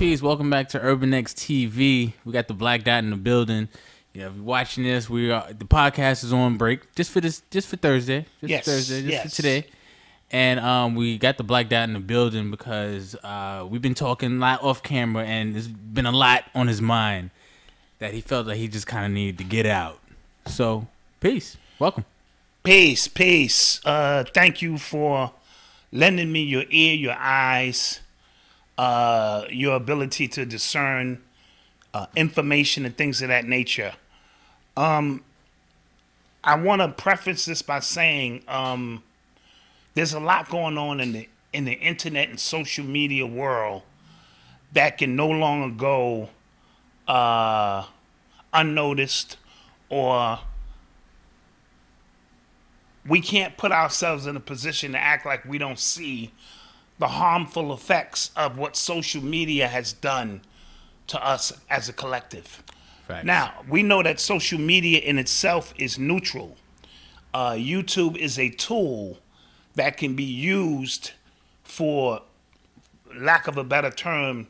Peace. Welcome back to Urban X TV. We got the Black Dot in the building. Yeah, if you're watching this, the podcast is on break just for Thursday. For today. And we got the Black Dot in the building because we've been talking a lot off camera, and there's been a lot on his mind that he felt like he just kind of needed to get out. So, peace. Welcome. Peace. Thank you for lending me your ear, your eyes, your ability to discern information and things of that nature. I want to preface this by saying there's a lot going on in the internet and social media world that can no longer go unnoticed, or we can't put ourselves in a position to act like we don't see the harmful effects of what social media has done to us as a collective. Facts. Now, we know that social media in itself is neutral. YouTube is a tool that can be used for, lack of a better term,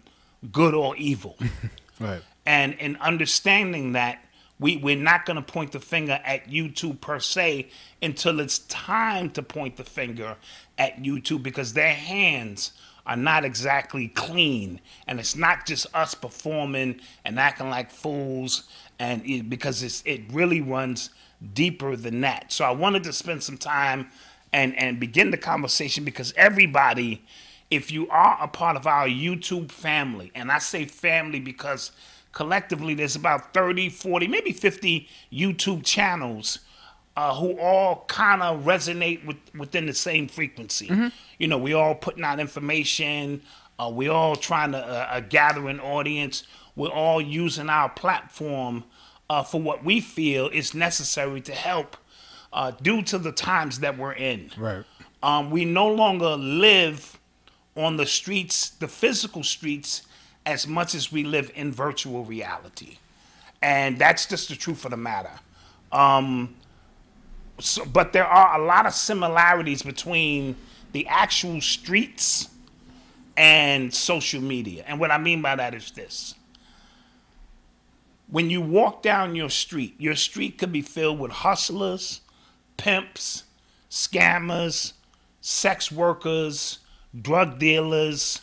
good or evil. Right. And in understanding that, we're not going to point the finger at YouTube per se until it's time to point the finger at YouTube, because their hands are not exactly clean. And it's not just us performing and acting like fools, because it really runs deeper than that. So I wanted to spend some time and begin the conversation, because everybody, if you are a part of our YouTube family, and I say family because collectively there's about 30, 40, maybe 50 YouTube channels who all kind of resonate within the same frequency. Mm-hmm. You know, we all putting out information. We all trying to gather an audience. We're all using our platform for what we feel is necessary to help due to the times that we're in. Right. We no longer live on the streets, the physical streets, as much as we live in virtual reality. And that's just the truth of the matter. But there are a lot of similarities between the actual streets and social media. And what I mean by that is this. When you walk down your street could be filled with hustlers, pimps, scammers, sex workers, drug dealers,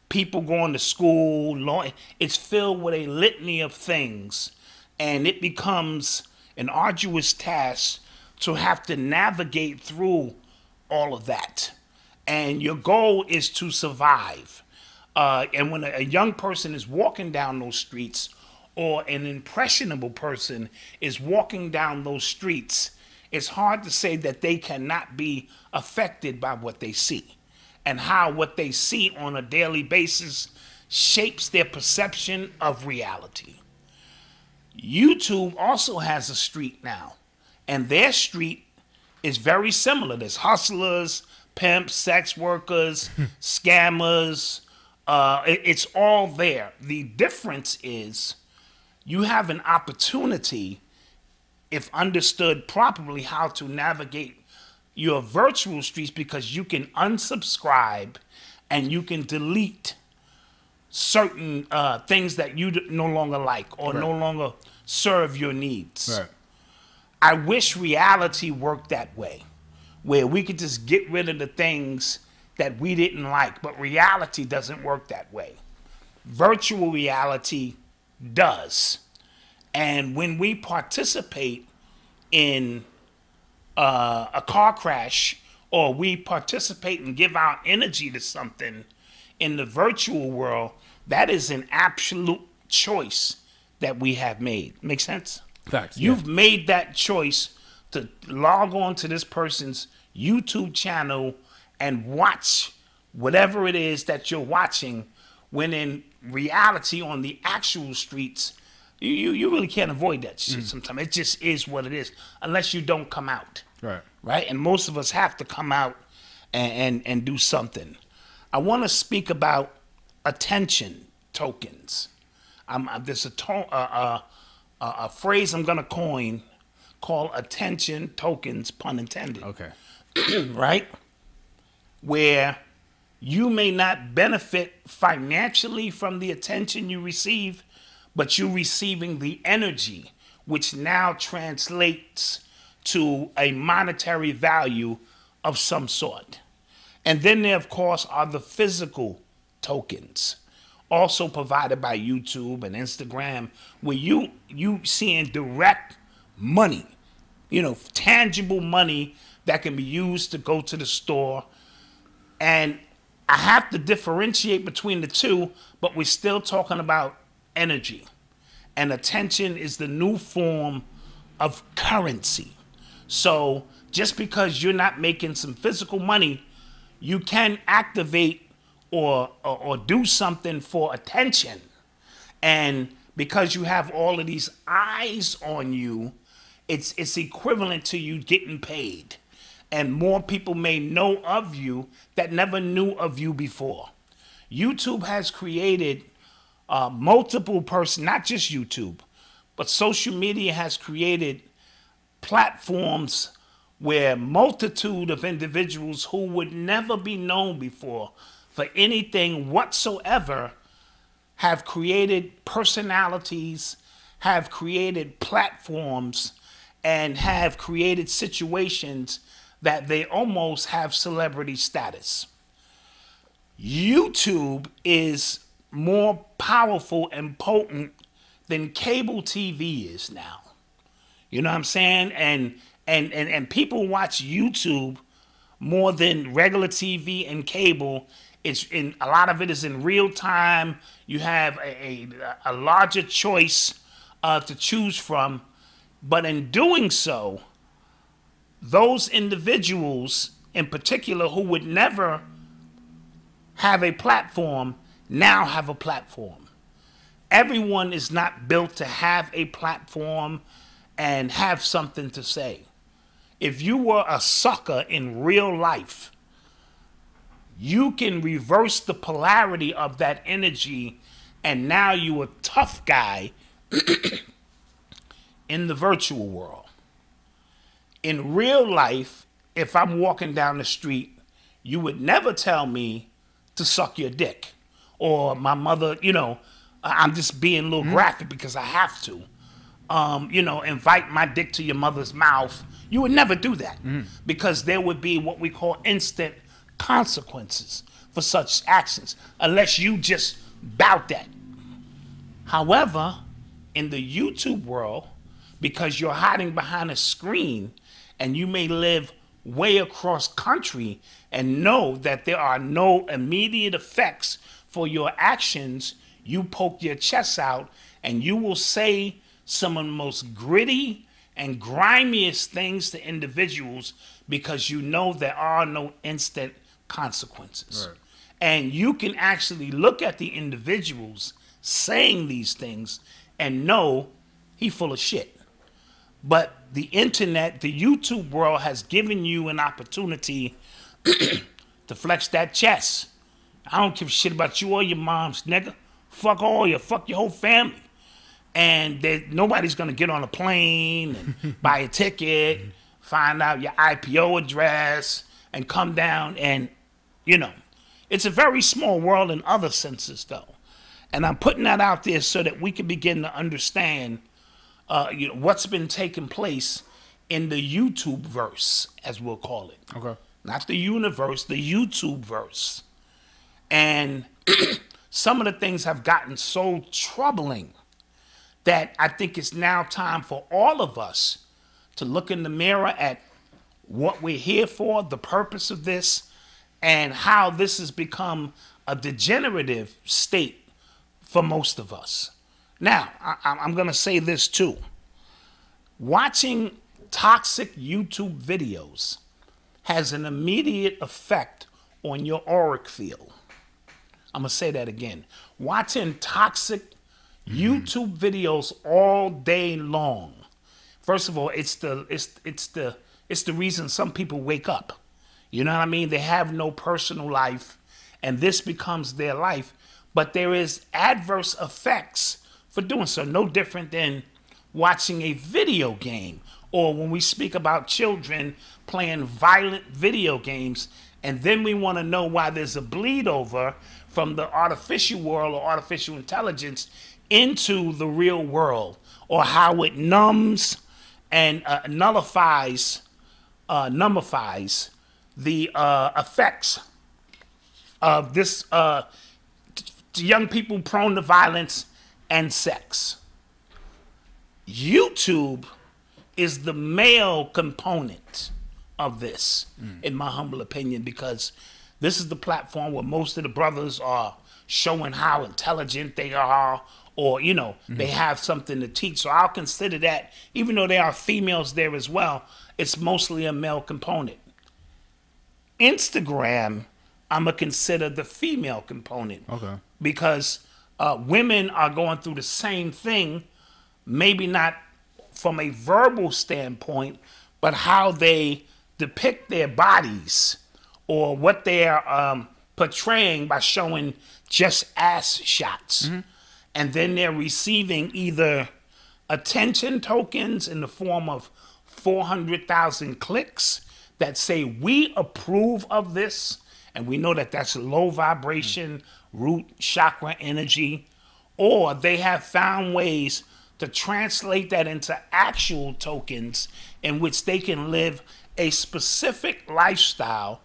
people going to school. It's filled with a litany of things, and it becomes an arduous task to have to navigate through all of that. And your goal is to survive. And when a young person is walking down those streets, or an impressionable person is walking down those streets, it's hard to say that they cannot be affected by what they see, and how what they see on a daily basis shapes their perception of reality. YouTube also has a street now, and their street is very similar. There's hustlers, pimps, sex workers, scammers. It's all there. The difference is you have an opportunity, if understood properly, how to navigate your virtual streets, because you can unsubscribe and you can delete certain things that you no longer like, or no longer serve your needs. Right. I wish reality worked that way, where we could just get rid of the things that we didn't like, but reality doesn't work that way. Virtual reality does. And when we participate in a car crash, or we participate and give our energy to something in the virtual world, that is an absolute choice that we have made. Make sense? Facts. You've made that choice to log on to this person's YouTube channel and watch whatever it is that you're watching, when in reality, on the actual streets, you really can't avoid that shit sometimes. It just is what it is, unless you don't come out. Right? And most of us have to come out and do something. I want to speak about attention tokens. There's a phrase I'm going to coin called attention tokens, pun intended. Okay. Right? Where you may not benefit financially from the attention you receive, but you're receiving the energy, which now translates to a monetary value of some sort. And then there, of course, are the physical tokens, also provided by YouTube and Instagram, where you seeing direct money, tangible money that can be used to go to the store. And I have to differentiate between the two, but we're still talking about energy. And attention is the new form of currency. So just because you're not making some physical money, you can activate or do something for attention. And because you have all of these eyes on you, it's equivalent to you getting paid. And more people may know of you that never knew of you before. YouTube has created multiple not just YouTube, but social media has created platforms where multitude of individuals who would never be known before for anything whatsoever have created personalities, have created platforms, and have created situations that they almost have celebrity status. YouTube is more powerful and potent than cable TV is now. You know what I'm saying? And people watch YouTube more than regular TV and cable. A lot of it is in real time. You have a larger choice to choose from. But in doing so, those individuals in particular who would never have a platform now have a platform. Everyone is not built to have a platform and have something to say. If you were a sucker in real life, you can reverse the polarity of that energy, and now you're a tough guy in the virtual world. In real life, if I'm walking down the street, you would never tell me to suck your dick. Or my mother, I'm just being a little graphic because I have to. Invite my dick to your mother's mouth. You would never do that because there would be what we call instant consequences for such actions unless you just bout that. However, in the YouTube world, because you're hiding behind a screen and you may live way across country and know that there are no immediate effects for your actions, you poke your chest out and you will say some of the most gritty and grimiest things to individuals because you know there are no instant consequences. Right. And you can actually look at the individuals saying these things and know he full of shit. But the internet, the YouTube world has given you an opportunity to flex that chest. I don't give a shit about you or your moms, nigga. Fuck your whole family. And nobody's going to get on a plane and buy a ticket, find out your IPO address, and come down and, It's a very small world in other senses, though. And I'm putting that out there so that we can begin to understand what's been taking place in the YouTube verse, as we'll call it. Okay. Not the universe, the YouTube verse. And some of the things have gotten so troubling that I think it's now time for all of us to look in the mirror at what we're here for, the purpose of this, and how this has become a degenerative state for most of us. Now, I'm going to say this too. Watching toxic YouTube videos has an immediate effect on your auric field. I'm going to say that again. Watching toxic YouTube videos all day long. First of all, it's the reason some people wake up. You know what I mean? They have no personal life, and this becomes their life. But there is adverse effects for doing so. No different than watching a video game or when we speak about children playing violent video games, and then we want to know why there's a bleed over from the artificial world or artificial intelligence into the real world, or how it numbs and nullifies the effects of this to young people prone to violence and sex. YouTube is the male component of this, in my humble opinion, because this is the platform where most of the brothers are showing how intelligent they are, or, you know, they have something to teach. So I'll consider that, even though there are females there as well, it's mostly a male component. Instagram, I'm going to consider the female component. Okay. Because women are going through the same thing, maybe not from a verbal standpoint, but how they depict their bodies or what they're portraying by showing just ass shots. And then they're receiving either attention tokens in the form of 400,000 clicks that say, we approve of this. And we know that that's low vibration, root chakra energy. Or they have found ways to translate that into actual tokens in which they can live a specific lifestyle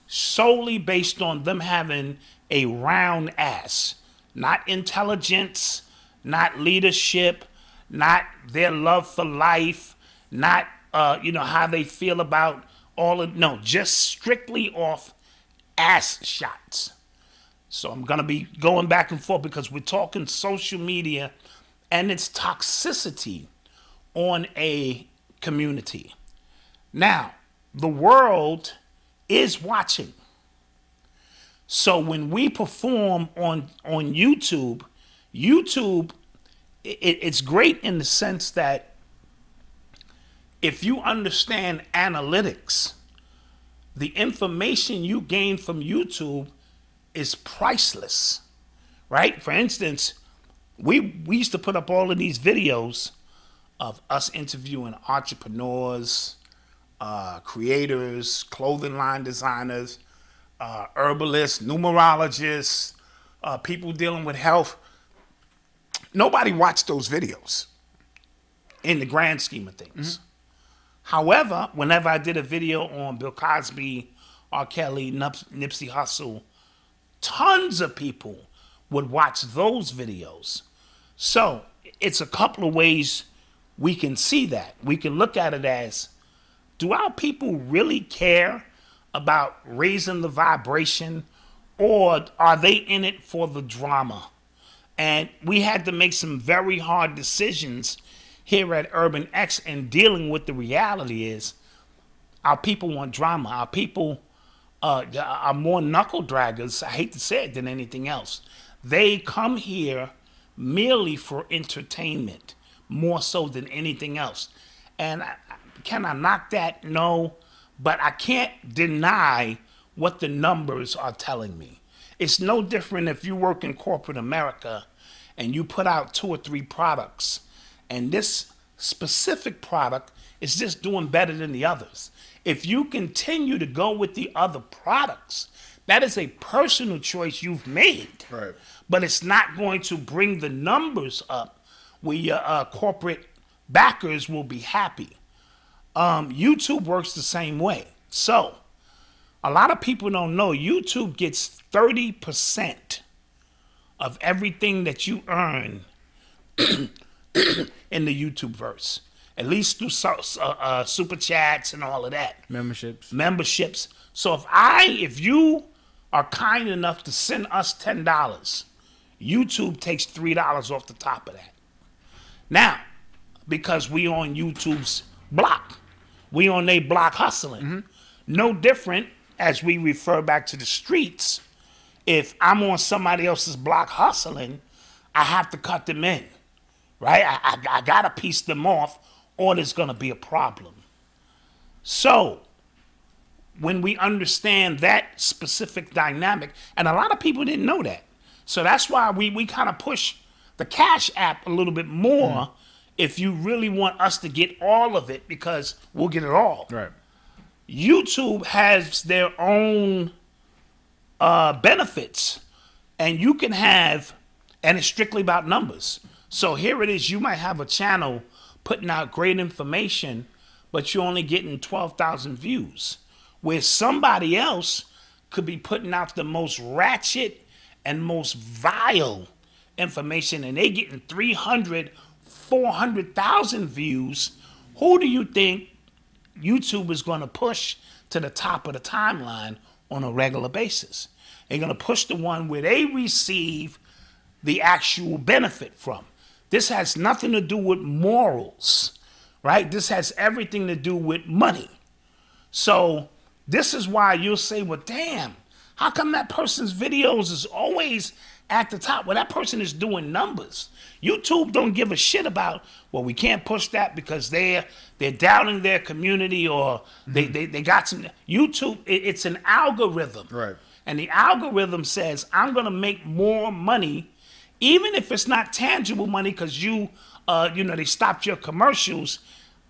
solely based on them having a round ass. Not intelligence, not leadership, not their love for life, not how they feel about just strictly off ass shots. So I'm gonna be going back and forth because we're talking social media and its toxicity on a community. Now, the world is watching. So when we perform on YouTube, it's great in the sense that if you understand analytics, the information you gain from YouTube is priceless, right? For instance, we used to put up all of these videos of us interviewing entrepreneurs, creators, clothing line designers, herbalists, numerologists, people dealing with health. Nobody watched those videos in the grand scheme of things. However, whenever I did a video on Bill Cosby, R. Kelly, Nipsey Hussle, tons of people would watch those videos. So it's a couple of ways we can see that. We can look at it as, do our people really care about raising the vibration, or are they in it for the drama? And we had to make some very hard decisions here at Urban X, and dealing with the reality is our people want drama. Our people are more knuckle draggers, I hate to say it, than anything else. They come here merely for entertainment, more so than anything else. And can I knock that? No. But I can't deny what the numbers are telling me. It's no different if you work in corporate America and you put out 2 or 3 products, and this specific product is just doing better than the others. If you continue to go with the other products, that is a personal choice you've made. Right. But it's not going to bring the numbers up where your corporate backers will be happy. YouTube works the same way. So a lot of people don't know YouTube gets 30% of everything that you earn in the YouTube verse, at least through super chats and all of that. Memberships. So if you are kind enough to send us $10, YouTube takes $3 off the top of that. Now, because we on YouTube's block, we on their block hustling. No different as we refer back to the streets. If I'm on somebody else's block hustling, I have to cut them in, right? I got to piece them off, or there's going to be a problem. So when we understand that specific dynamic, and a lot of people didn't know that. So that's why we kind of push the Cash App a little bit more if you really want us to get all of it, because we'll get it all. Right. YouTube has their own benefits, and you can have, and it's strictly about numbers. So here it is, you might have a channel putting out great information, but you're only getting 12,000 views, where somebody else could be putting out the most ratchet and most vile information, and they getting 300, 400,000 views. Who do you think YouTube is going to push to the top of the timeline on a regular basis? They're going to push the one where they receive the actual benefit from. This has nothing to do with morals, right? This has everything to do with money. So this is why you'll say, well, damn, how come that person's videos is always at the top? Well, that person is doing numbers. YouTube don't give a shit about, well, we can't push that because they're doubting their community, or they got some. YouTube, it's an algorithm. Right. And the algorithm says, I'm going to make more money, even if it's not tangible money, because they stopped your commercials.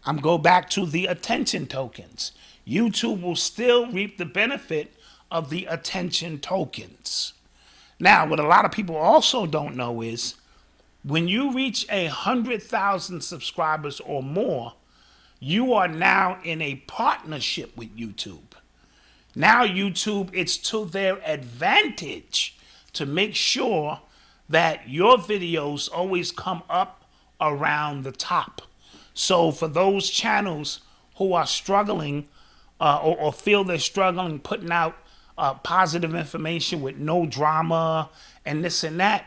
I'm go back to the attention tokens. YouTube will still reap the benefit of the attention tokens. Now, what a lot of people also don't know is, when you reach 100,000 subscribers or more, you are now in a partnership with YouTube. Now YouTube, it's to their advantage to make sure that your videos always come up around the top. So for those channels who are struggling or feel they're struggling putting out positive information with no drama and this and that,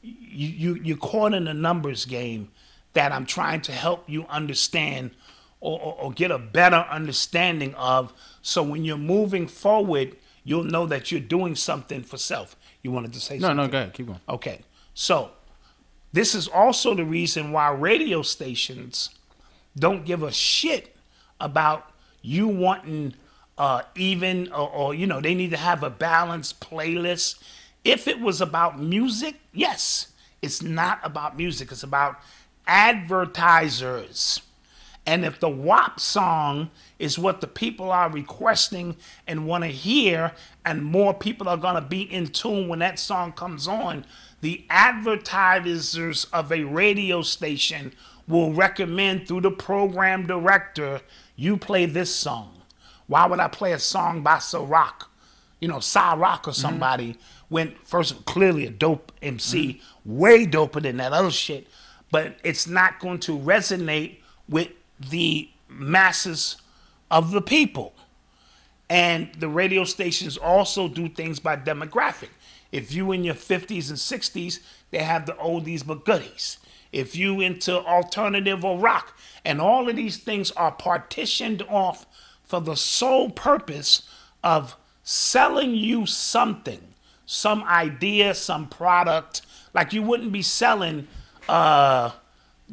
you're caught in a numbers game that I'm trying to help you understand or get a better understanding of. So when you're moving forward, you'll know that you're doing something for self. You wanted to say something? No, go ahead. Keep going. Okay. So this is also the reason why radio stations don't give a shit about you wanting even, or they need to have a balanced playlist. If it was about music, yes. It's not about music. It's about advertisers. And if the WAP song is what the people are requesting and want to hear, and more people are going to be in tune when that song comes on, the advertisers of a radio station will recommend through the program director, you play this song. Why would I play a song by Ciroc? Ciroc or somebody, when first clearly a dope MC, way doper than that other shit, but it's not going to resonate with the masses of the people. And the radio stations also do things by demographic. If you in your 50s and 60s, they have the oldies but goodies. If you into alternative or rock, and all of these things are partitioned off for the sole purpose of selling you something, some idea, some product. Like you wouldn't be selling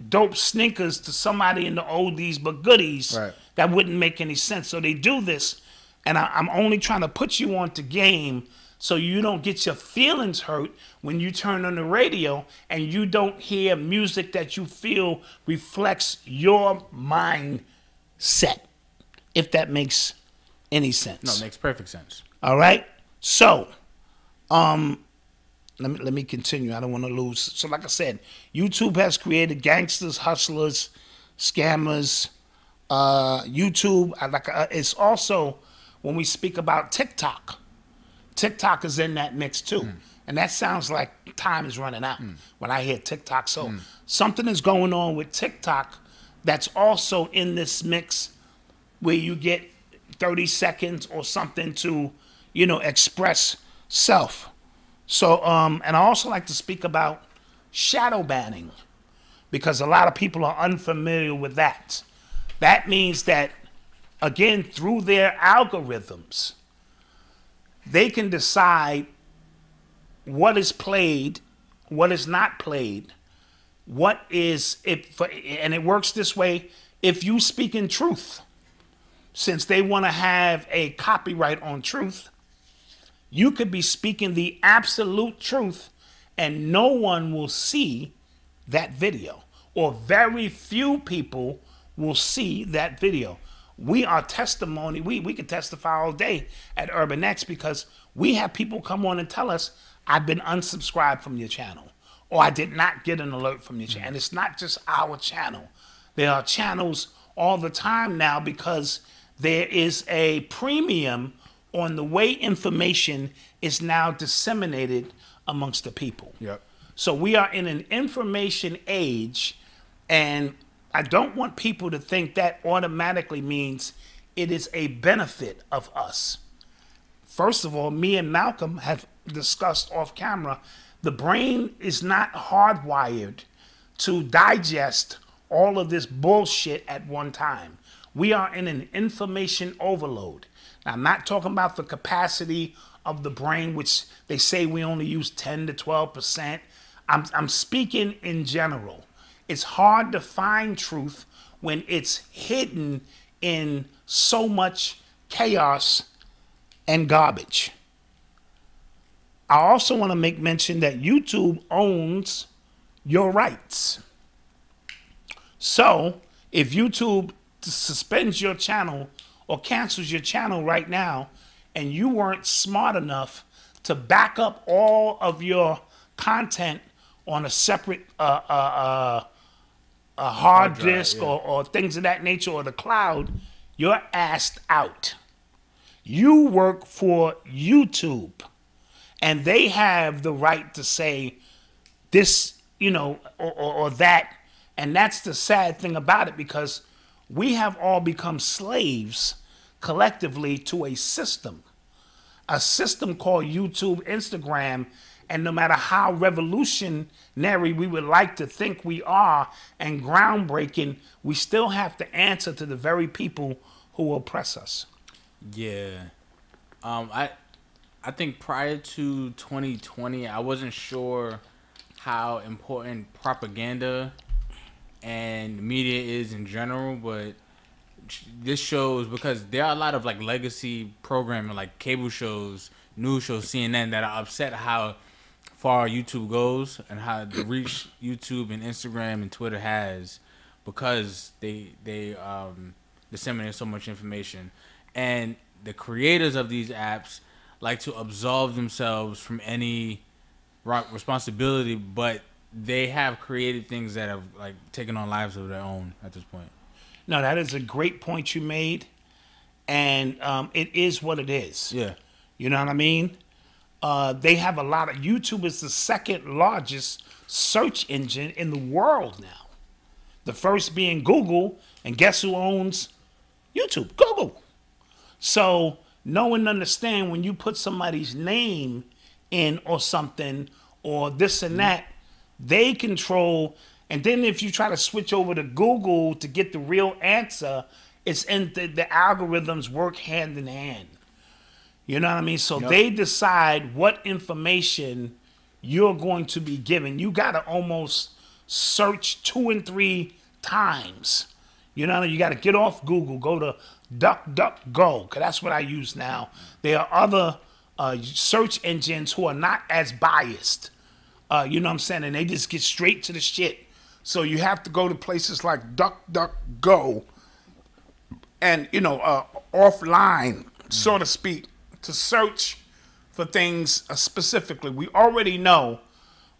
dope sneakers to somebody in the oldies but goodies. Right. That wouldn't make any sense. So they do this, and I'm only trying to put you on to game so you don't get your feelings hurt when you turn on the radio and you don't hear music that you feel reflects your mindset, if that makes any sense. No, it makes perfect sense. All right. So, let me continue. I don't want to lose. So, like I said, YouTube has created gangsters, hustlers, scammers. YouTube, it's also when we speak about TikTok. TikTok is in that mix too, and that sounds like time is running out when I hear TikTok. So something is going on with TikTok that's also in this mix, where you get 30 seconds or something to, express self. So, and I also like to speak about shadow banning, because a lot of people are unfamiliar with that. That means that, again, through their algorithms, they can decide what is played, what is not played, what is it for, and it works this way if you speak in truth. Since they want to have a copyright on truth, you could be speaking the absolute truth and no one will see that video. or very few people will see that video. We are testimony. We can testify all day at Urban X because we have people come on and tell us, I've been unsubscribed from your channel, or I did not get an alert from your channel. And it's not just our channel. There are channels all the time now because there is a premium on the way information is now disseminated amongst the people. Yep. So we are in an information age, and I don't want people to think that automatically means it is a benefit of us. First of all, me and Malcolm have discussed off camera, the brain is not hardwired to digest all of this bullshit at one time. We are in an information overload. Now, I'm not talking about the capacity of the brain, which they say we only use 10 to 12%. I'm speaking in general. It's hard to find truth when it's hidden in so much chaos and garbage. I also want to make mention that YouTube owns your rights. So if YouTube suspends your channel or cancels your channel right now, and you weren't smart enough to back up all of your content on a separate hard disk, yeah, or things of that nature, or the cloud, you're asked out. You work for YouTube, and they have the right to say this, you know, or that. And that's the sad thing about it, because we have all become slaves collectively to a system called YouTube, Instagram. And no matter how revolutionary we would like to think we are and groundbreaking, we still have to answer to the very people who oppress us. Yeah. I think prior to 2020, I wasn't sure how important propaganda and media is in general, but this shows, because there are a lot of like legacy programming, like cable shows, news shows, CNN, that are upset how far YouTube goes and how the reach YouTube and Instagram and Twitter has, because they disseminate so much information. And the creators of these apps like to absolve themselves from any responsibility, but they have created things that have like taken on lives of their own at this point. No, that is a great point you made, and it is what it is. Yeah, you know what I mean. They have a lot of. YouTube is the second largest search engine in the world now. The first being Google, and guess who owns YouTube? Google. So know and understand, when you put somebody's name in or something or this and that, they control. And then if you try to switch over to Google to get the real answer, it's in the algorithms work hand in hand. You know what I mean? So they decide what information you're going to be given. You got to almost search 2 and 3 times. You know, you got to get off Google, go to DuckDuckGo, because that's what I use now. There are other search engines who are not as biased. You know what I'm saying? And they just get straight to the shit. So you have to go to places like DuckDuckGo and, you know, offline, so to speak, to search for things specifically. We already know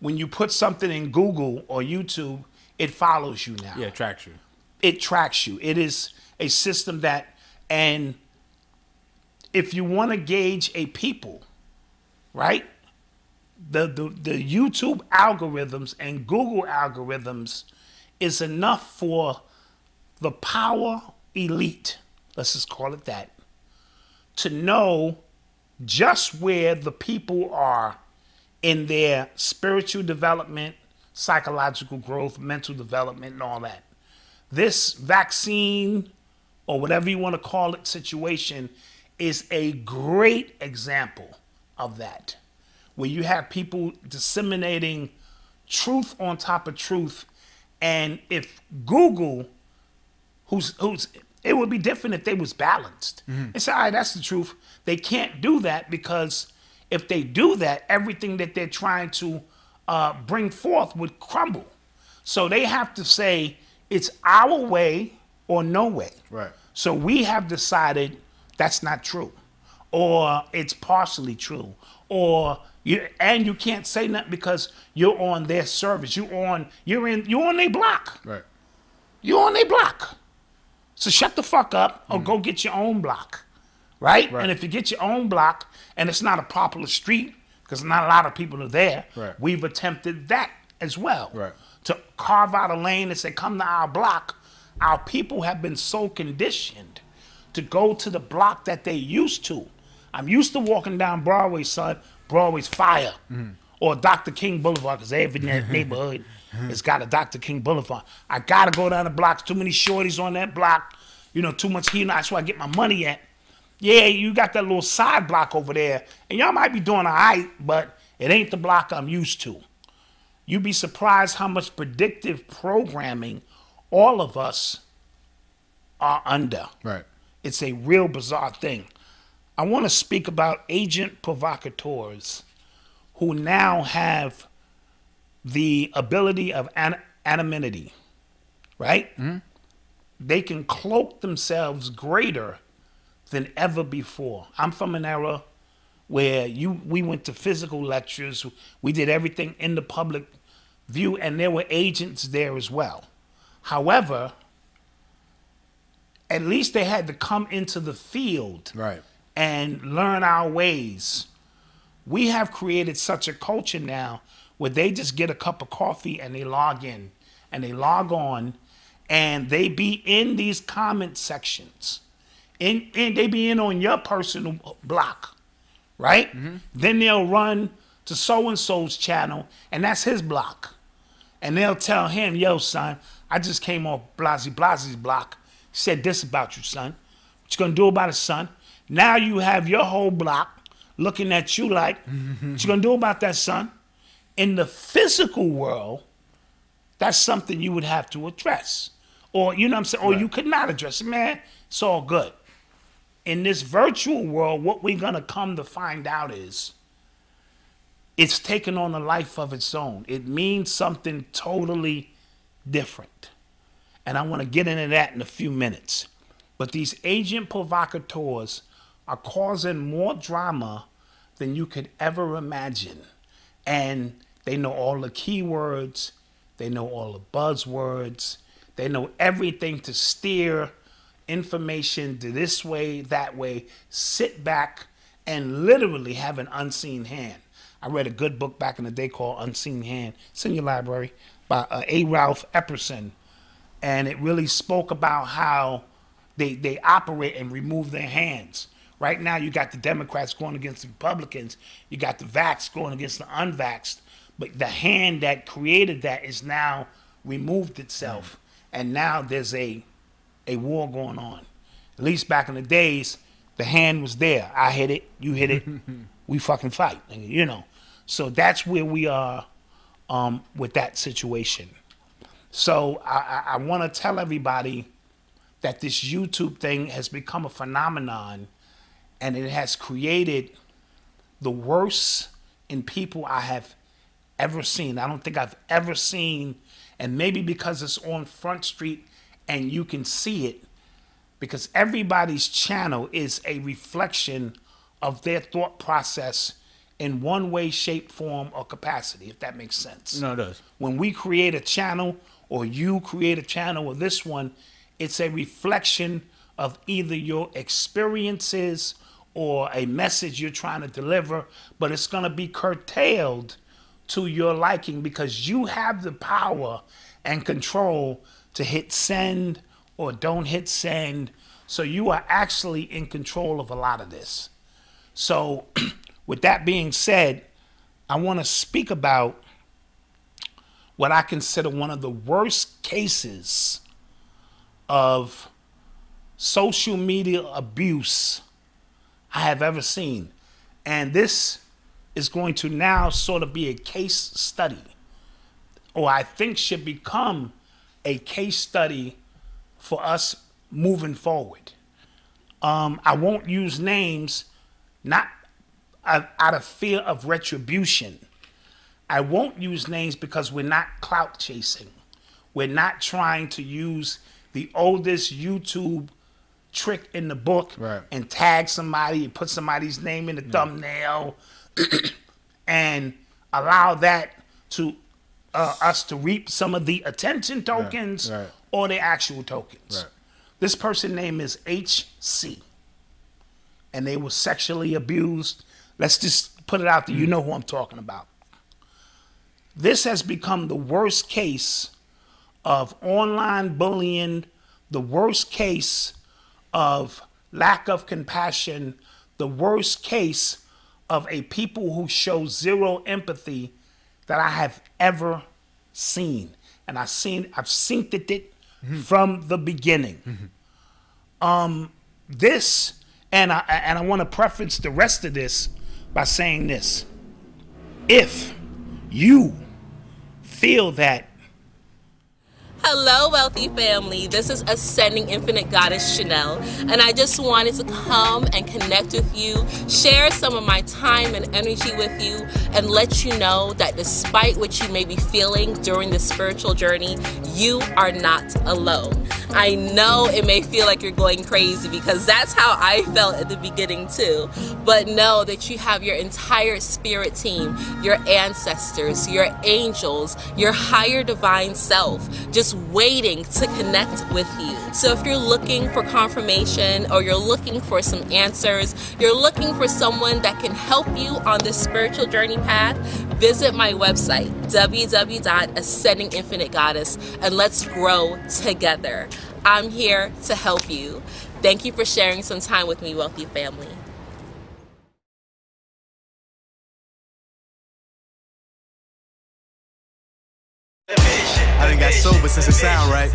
when you put something in Google or YouTube, it follows you now. Yeah, it tracks you. It tracks you. It is a system that, and if you want to gauge a people, right? The YouTube algorithms and Google algorithms is enough for the power elite, let's just call it that, to know just where the people are in their spiritual development, psychological growth, mental development, and all that. This vaccine, or whatever you want to call it, situation is a great example of that, where you have people disseminating truth on top of truth. And if Google, it would be different if they was balanced. It's all right, that's the truth. They can't do that, because if they do that, everything that they're trying to bring forth would crumble. So they have to say it's our way or no way. Right. So we have decided that's not true, or it's partially true, or you can't say nothing because you're on their service. You're on their block. Right. You're on their block. So shut the fuck up or go get your own block. Right? And if you get your own block and it's not a popular street, because not a lot of people are there, we've attempted that as well. Right. To carve out a lane and say, come to our block. Our people have been so conditioned to go to the block that they used to. I'm used to walking down Broadway, son. Broadway's fire. Or Dr. King Boulevard, because every neighborhood has got a Dr. King Boulevard. I got to go down the blocks. Too many shorties on that block. You know, too much heat. That's where I get my money at. Yeah, you got that little side block over there. And y'all might be doing all right, but it ain't the block I'm used to. You'd be surprised how much predictive programming all of us are under. Right. It's a real bizarre thing. I want to speak about agent provocateurs who now have the ability of anonymity, right? They can cloak themselves greater than ever before. I'm from an era where we went to physical lectures. We did everything in the public view, and there were agents there as well. However, at least they had to come into the field and learn our ways. We have created such a culture now where they just get a cup of coffee and they log in and they log on and they be in these comment sections. And they be in on your personal block, right? Then they'll run to so-and-so's channel, and that's his block. And they'll tell him, yo, son, I just came off Blasie's block. He said this about you, son. What you gonna do about it, son? Now you have your whole block looking at you like, what you gonna do about that, son? In the physical world, that's something you would have to address. Or, you know what I'm saying? Or you could not address it. Man, it's all good. In this virtual world, what we're going to come to find out is it's taken on a life of its own. It means something totally different. And I want to get into that in a few minutes. But these agent provocateurs are causing more drama than you could ever imagine. And they know all the keywords. They know all the buzzwords. They know everything to steer information to this way, that way, sit back and literally have an unseen hand. I read a good book back in the day called Unseen Hand. It's in your library by A. Ralph Epperson. And it really spoke about how they operate and remove their hands. Right now, you got the Democrats going against the Republicans. You got the vaxxed going against the unvaxxed. But the hand that created that is now removed itself. And now there's a war going on. At least back in the days, the hand was there. I hit it, you hit it, we fucking fight, you know. So that's where we are with that situation. So I want to tell everybody that this YouTube thing has become a phenomenon, and it has created the worst in people I have ever seen. I don't think I've ever seen, and maybe because it's on Front Street and you can see it, because everybody's channel is a reflection of their thought process in one way, shape, form, or capacity, if that makes sense. No, it does. When we create a channel, or you create a channel, or this one, it's a reflection of either your experiences or a message you're trying to deliver, but it's going to be curtailed to your liking because you have the power and control to hit send or don't hit send. So you are actually in control of a lot of this. So with that being said, I want to speak about what I consider one of the worst cases of social media abuse I have ever seen. And this is going to now sort of be a case study, or I think should become a case study for us moving forward. I won't use names, not out of fear of retribution. I won't use names because we're not clout chasing. We're not trying to use the oldest YouTube trick in the book and tag somebody and put somebody's name in the thumbnail and allow that to us to reap some of the attention tokens or the actual tokens. This person's name is HC, and they were sexually abused. Let's just put it out there. You know who I'm talking about. This has become the worst case of online bullying, the worst case of lack of compassion, the worst case of a people who show zero empathy that I have ever seen. And I've synced it from the beginning. This, and I want to preface the rest of this by saying this. If you feel that Hello, wealthy family. This is Ascending Infinite Goddess Chanel, and I just wanted to come and connect with you, share some of my time and energy with you, and let you know that despite what you may be feeling during this spiritual journey, you are not alone. I know it may feel like you're going crazy because that's how I felt at the beginning too, but know that you have your entire spirit team, your ancestors, your angels, your higher divine self, just waiting to connect with you. So if you're looking for confirmation or you're looking for some answers, you're looking for someone that can help you on this spiritual journey path, visit my website, www.ascendinginfinitegoddess, and let's grow together. I'm here to help you. Thank you for sharing some time with me, wealthy family. I done got sober since it sound right.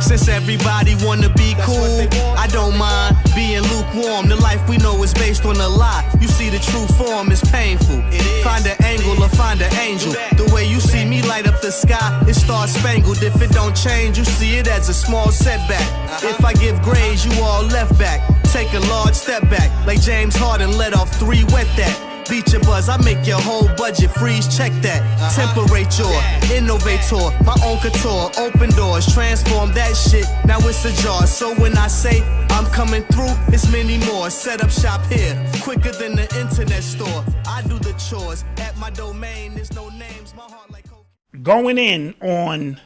Since everybody wanna be cool, I don't mind being lukewarm. The life we know is based on a lie. You see the true form is painful. Find an angle or find an angel. The way you see me light up the sky, it star spangled. If it don't change, you see it as a small setback. If I give grades, you all left back. Take a large step back, like James Harden let off 3, wet that. Beat your buzz, I make your whole budget freeze, check that. Temperature, innovator, my own couture, open doors, transform that shit, now it's a jar. So when I say I'm coming through, it's many more. Set up shop here, quicker than the internet store. I do the chores, at my domain, there's no names, my heart like coke. Going in on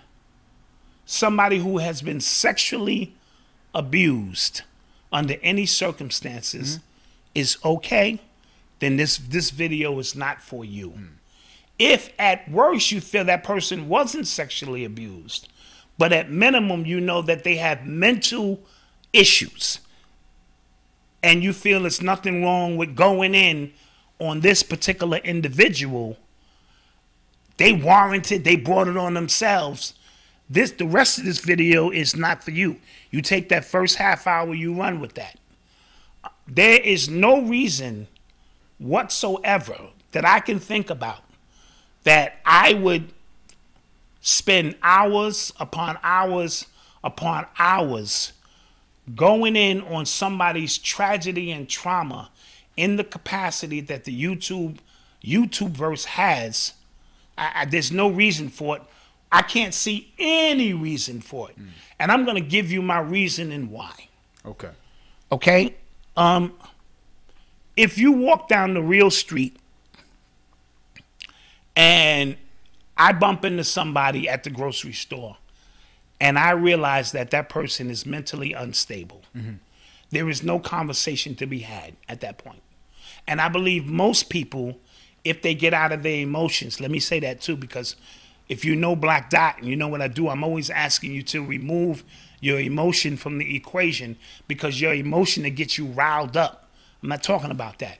somebody who has been sexually abused under any circumstances is okay, then this video is not for you. If at worst you feel that person wasn't sexually abused, but at minimum you know that they have mental issues, and you feel there's nothing wrong with going in on this particular individual, they warranted, they brought it on themselves. The rest of this video is not for you. You take that first half hour, you run with that. There is no reason whatsoever that I can think about that I would spend hours upon hours upon hours going in on somebody's tragedy and trauma in the capacity that the YouTube verse has. There's no reason for it. I can't see any reason for it. And I'm going to give you my reason and why. Okay. Okay? If you walk down the real street and I bump into somebody at the grocery store and I realize that that person is mentally unstable, there is no conversation to be had at that point. And I believe most people, if they get out of their emotions, let me say that too, because if you know Black Dot and you know what I do, I'm always asking you to remove your emotion from the equation, because your emotion that gets you riled up. I'm not talking about that.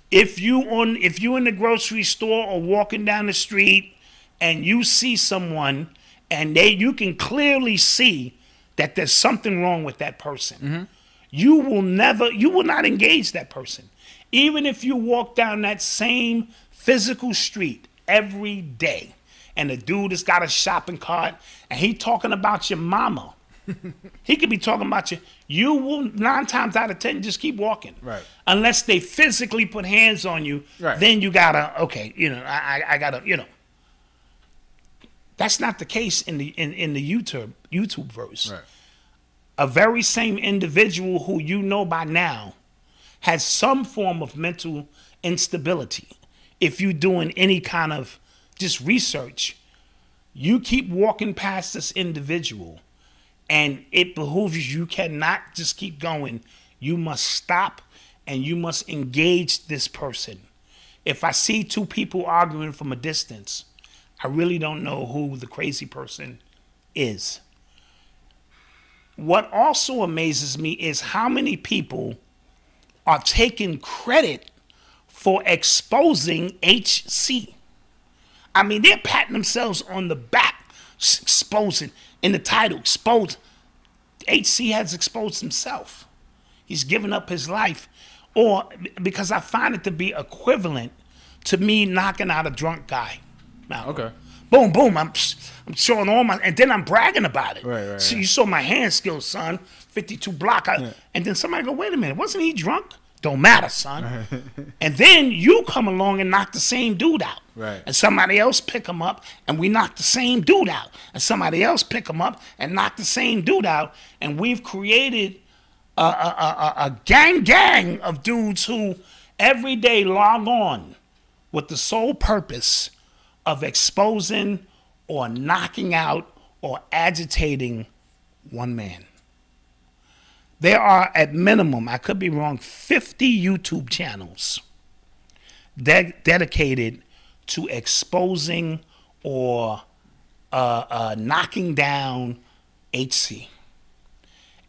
If you in the grocery store or walking down the street and you see someone and you can clearly see that there's something wrong with that person, you will not engage that person. Even if you walk down that same physical street every day and the dude has got a shopping cart and he talking about your mama He could be talking about you. You will 9 times out of 10 just keep walking. Right. Unless they physically put hands on you, right. Then you gotta, okay, I gotta, That's not the case in the YouTube verse. Right. A very same individual who you know by now has some form of mental instability. If you're doing any kind of just research, you keep walking past this individual, and it behooves you cannot just keep going. You must stop and you must engage this person. If I see 2 people arguing from a distance, I really don't know who the crazy person is. What also amazes me is how many people are taking credit for exposing HC. I mean, they're patting themselves on the back, exposing, in the title, exposed. HC has exposed himself. He's given up his life. Or because I find it to be equivalent to me knocking out a drunk guy. Now, okay. Boom, boom. I'm showing all my, and then I'm bragging about it. Right. So you saw my hand skills, son. 52 block. And then somebody go, wait a minute, wasn't he drunk? Don't matter, son. And then you come along and knock the same dude out. Right. And somebody else pick him up, and we knock the same dude out. And somebody else pick him up and knock the same dude out. And we've created a gang of dudes who every day log on with the sole purpose of exposing or knocking out or agitating one man. There are, at minimum, I could be wrong, 50 YouTube channels dedicated to exposing or knocking down HC.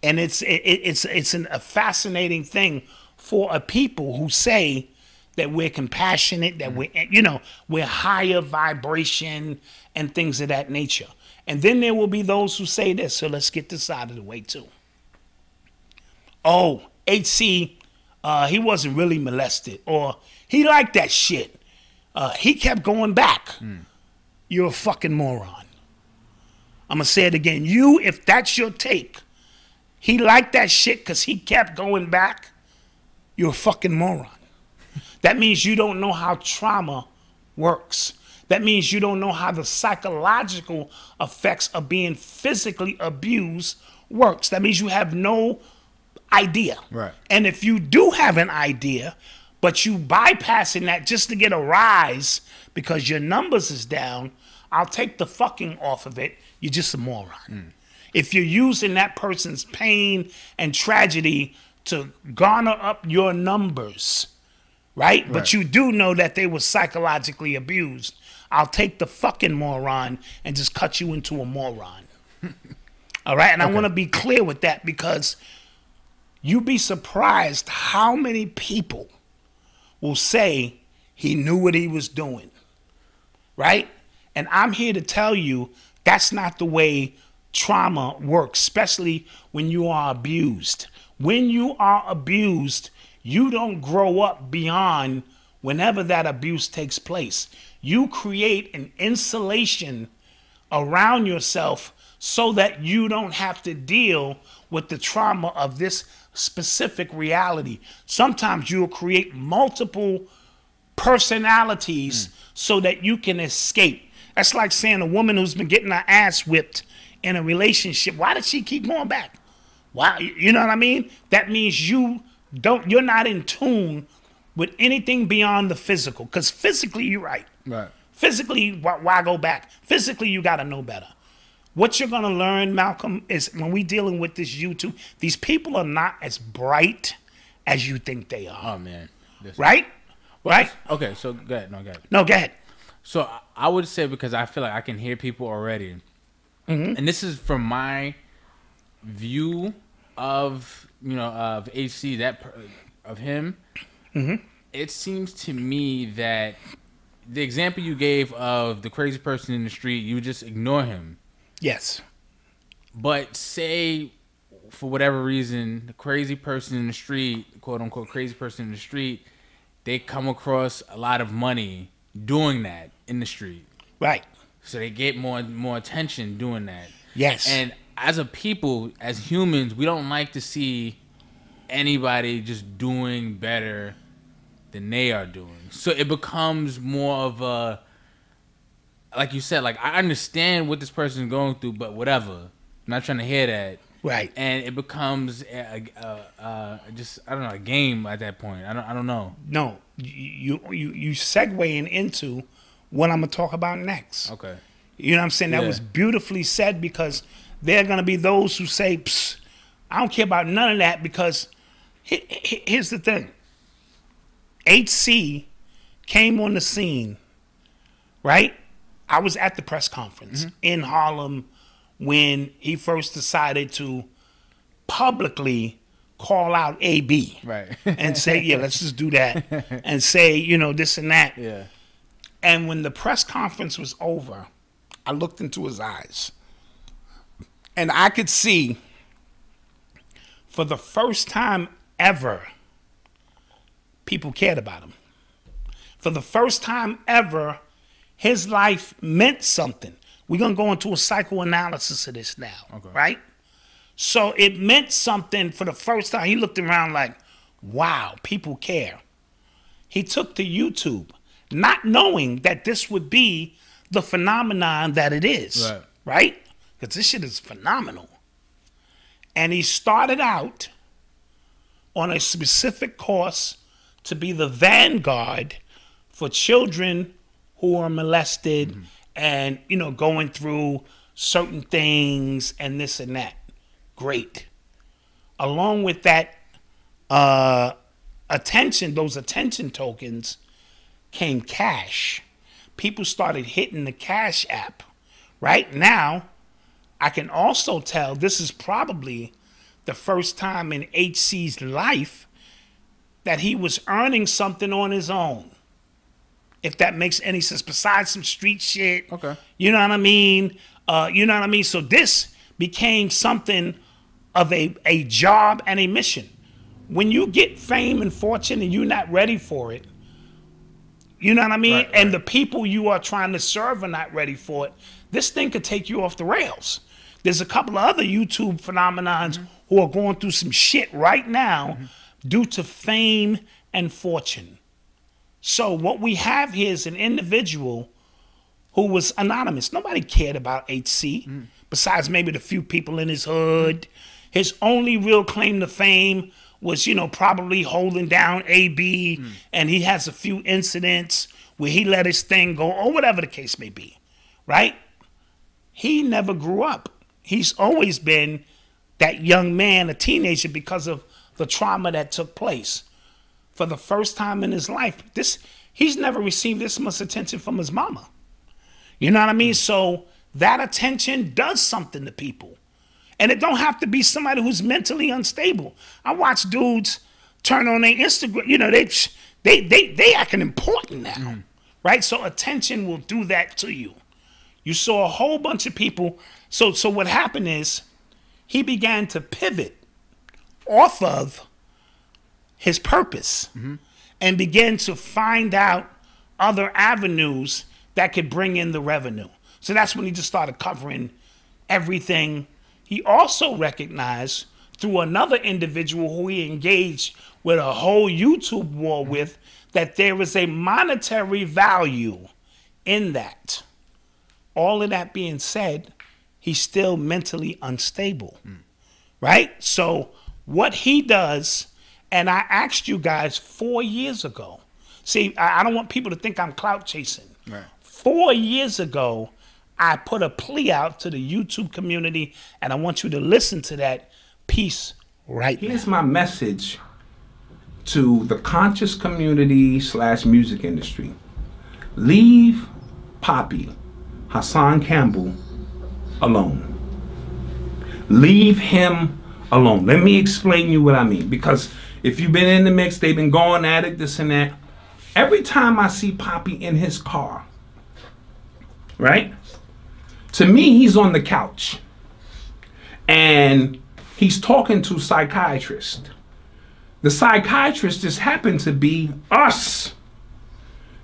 And it's a fascinating thing for a people who say that we're compassionate, that we're higher vibration and things of that nature. And then there will be those who say this. So let's get this out of the way too. Oh, HC, he wasn't really molested, or he liked that shit. He kept going back. You're a fucking moron. I'm going to say it again. You, if that's your take, he liked that shit because he kept going back, you're a fucking moron. That means you don't know how trauma works. That means you don't know how the psychological effects of being physically abused works. That means you have no idea. Right. And if you do have an idea, but you bypassing that just to get a rise because your numbers is down, I'll take the fucking off of it. You're just a moron. If you're using that person's pain and tragedy to garner up your numbers, right? But you do know that they were psychologically abused, I'll take the fucking moron and just cut you into a moron. All right? And I want to be clear with that, because you'd be surprised how many people will say he knew what he was doing, right? And I'm here to tell you that's not the way trauma works, especially when you are abused. When you are abused, you don't grow up beyond whenever that abuse takes place. You create an insulation around yourself so that you don't have to deal with the trauma of this specific reality. Sometimes you'll create multiple personalities so that you can escape. That's like saying a woman who's been getting her ass whipped in a relationship, why does she keep going back? Why? You know what I mean? That means you're not in tune with anything beyond the physical. Because physically, you're right. Right. Physically, why go back? Physically, you got to know better. What you're going to learn, Malcolm, is when we're dealing with this YouTube, these people are not as bright as you think they are. Oh, man. Right? Right? Okay, so go ahead. No, go ahead. No, go ahead. So I would say, because I feel like I can hear people already, and this is from my view of, of HC, of him, it seems to me that the example you gave of the crazy person in the street, you just ignore him. Yes. But say, for whatever reason, the crazy person in the street, quote unquote crazy person in the street, they come across a lot of money doing that in the street. Right. So they get more attention doing that. Yes. And as a people, as humans, we don't like to see anybody just doing better than they are doing. So it becomes more of a, like you said, like, I understand what this person is going through, but whatever. I'm not trying to hear that. Right. And it becomes just, I don't know, a game at that point. I don't know. No, you segueing into what I'm gonna talk about next. Okay. You know what I'm saying? That was beautifully said, because there are gonna be those who say, Psst, I don't care about none of that, because here's the thing. HC came on the scene, right? I was at the press conference in Harlem when he first decided to publicly call out AB. Right. And say, yeah, let's just do that. And say, you know, this and that. Yeah. And when the press conference was over, I looked into his eyes. And I could see, for the first time ever, people cared about him. For the first time ever, his life meant something. We're going to go into a psychoanalysis of this now, right? So it meant something for the first time. He looked around like, wow, people care. He took to YouTube, not knowing that this would be the phenomenon that it is, right? Because this shit is phenomenal. And he started out on a specific course to be the vanguard for children who are molested and, you know, going through certain things and this and that. Great. Along with that attention, those attention tokens, came cash. People started hitting the Cash app. Right now, I can also tell this is probably the first time in HC's life that he was earning something on his own. If that makes any sense, besides some street shit. Okay. You know what I mean? You know what I mean? So this became something of a job and a mission. When you get fame and fortune and you're not ready for it, you know what I mean? Right. And the people you are trying to serve are not ready for it, this thing could take you off the rails. There's a couple of other YouTube phenomenons who are going through some shit right now due to fame and fortune. So what we have here is an individual who was anonymous. Nobody cared about HC, besides maybe the few people in his hood. His only real claim to fame was, you know, probably holding down AB, and he has a few incidents where he let his thing go, or whatever the case may be, right? He never grew up. He's always been that young man, a teenager, because of the trauma that took place. For the first time in his life, he's never received this much attention from his mama. You know what I mean? So that attention does something to people. And it don't have to be somebody who's mentally unstable. I watch dudes turn on their Instagram, you know, they acting important now, right? So attention will do that to you. You saw a whole bunch of people. So what happened is he began to pivot off of his purpose and began to find out other avenues that could bring in the revenue. So that's when he just started covering everything. He also recognized through another individual who he engaged with a whole YouTube war with that there is a monetary value in that. All of that being said, he's still mentally unstable, right? So what he does, and I asked you guys 4 years ago. See, I don't want people to think I'm clout chasing. Right. 4 years ago, I put a plea out to the YouTube community, and I want you to listen to that piece right now. Here's my message to the conscious community / music industry. Leave Poppy, Hassan Campbell, alone. Leave him alone. Let me explain to you what I mean. Because if you've been in the mix, they've been going at it, this and that. Every time I see Poppy in his car, right? To me, he's on the couch. And he's talking to a psychiatrist. The psychiatrist just happened to be us.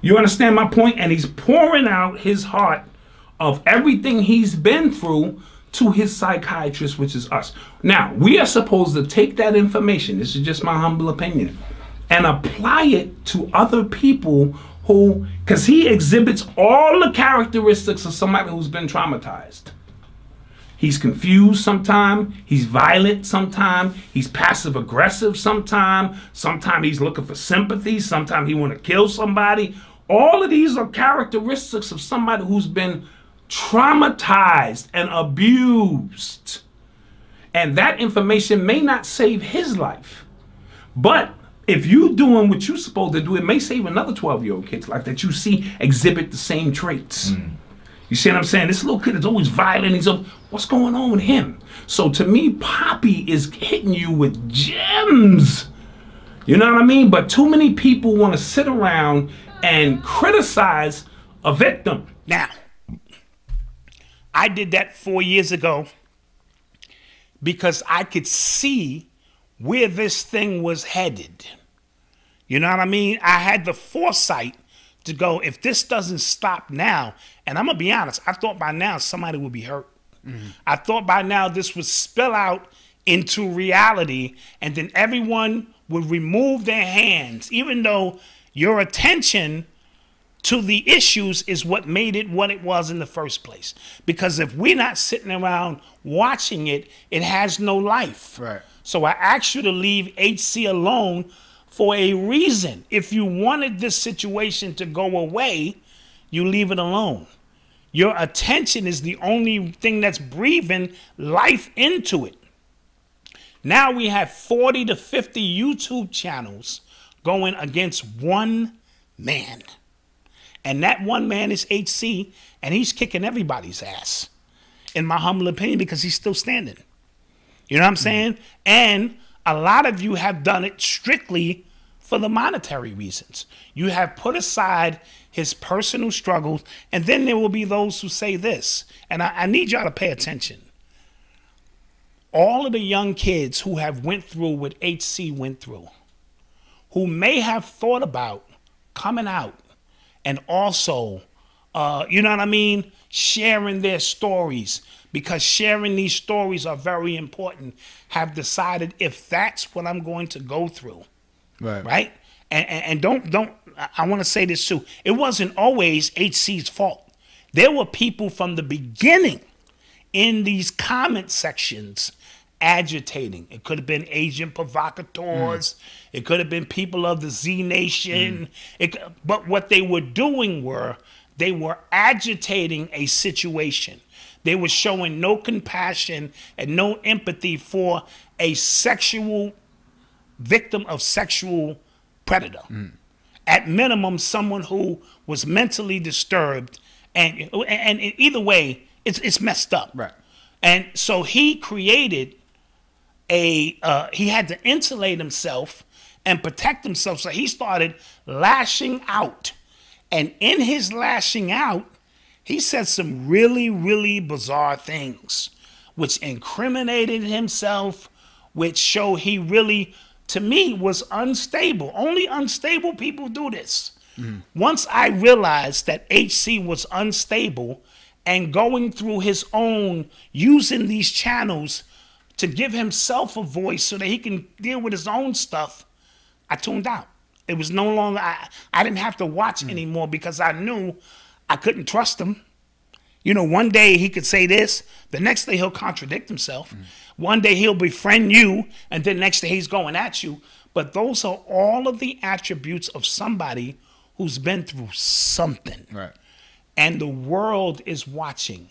You understand my point? And he's pouring out his heart of everything he's been through to his psychiatrist, which is us. Now, we are supposed to take that information, this is just my humble opinion, and apply it to other people who, because he exhibits all the characteristics of somebody who's been traumatized. He's confused sometimes, he's violent sometimes, he's passive aggressive sometimes he's looking for sympathy, sometimes he want to kill somebody. All of these are characteristics of somebody who's been traumatized and abused. And that information may not save his life, but if you're doing what you're supposed to do, it may save another 12-year-old kid's life that you see exhibit the same traits. You see what I'm saying? This little kid is always violent. He's always, what's going on with him? So to me, Poppy is hitting you with gems. You know what I mean? But too many people want to sit around and criticize a victim. Now, I did that 4 years ago because I could see where this thing was headed. You know what I mean? I had the foresight to go, if this doesn't stop now, and I'm going to be honest, I thought by now somebody would be hurt. I thought by now this would spill out into reality, and then everyone would remove their hands, even though your attention to the issues is what made it what it was in the first place. Because if we're not sitting around watching it, it has no life. Right. So I asked you to leave HC alone for a reason. If you wanted this situation to go away, you leave it alone. Your attention is the only thing that's breathing life into it. Now we have 40 to 50 YouTube channels going against one man. And that one man is HC, and he's kicking everybody's ass, in my humble opinion, because he's still standing. You know what I'm saying? And a lot of you have done it strictly for the monetary reasons. You have put aside his personal struggles, and then there will be those who say this, and I need y'all to pay attention. All of the young kids who have went through what HC went through, who may have thought about coming out and also, you know what I mean, sharing their stories, because sharing these stories are very important, have decided if that's what I'm going to go through. Right? And don't, I want to say this too. It wasn't always HC's fault. There were people from the beginning in these comment sections agitating. It could have been Agent Provocateurs. It could have been people of the Z Nation. But what they were doing were, they were agitating a situation. They were showing no compassion and no empathy for a sexual victim of sexual predator. At minimum, someone who was mentally disturbed, and either way, it's messed up. Right. And so he created he had to insulate himself and protect himself. So he started lashing out. And in his lashing out, he said some really, really bizarre things, which incriminated himself, which showed he really, to me, was unstable. Only unstable people do this. Once I realized that HC was unstable and going through his own, using these channels to give himself a voice so that he can deal with his own stuff, I tuned out. It was no longer, I didn't have to watch anymore because I knew I couldn't trust him. You know, one day he could say this, the next day he'll contradict himself. One day he'll befriend you, and then next day he's going at you. But those are all of the attributes of somebody who's been through something. Right. And the world is watching.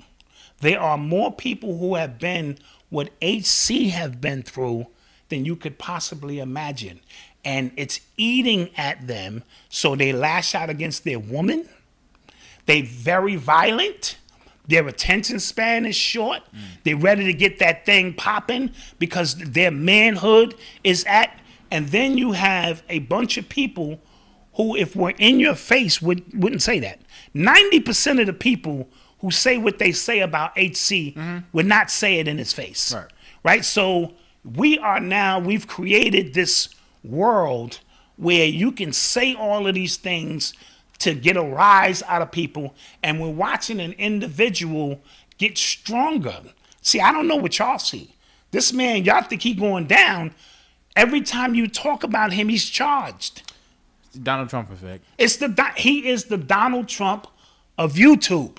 There are more people who have been what HC have been through than you could possibly imagine. And it's eating at them, so they lash out against their woman. They're very violent. Their attention span is short. They're ready to get that thing popping because their manhood is at. And then you have a bunch of people who, if we're in your face, wouldn't say that. 90% of the people who say what they say about HC would not say it in his face. Right? So we've created this world where you can say all of these things to get a rise out of people, and we're watching an individual get stronger. See, I don't know what y'all see. This man, y'all think he going down. Every time you talk about him, he's charged. It's the Donald Trump effect. He is the Donald Trump of YouTube.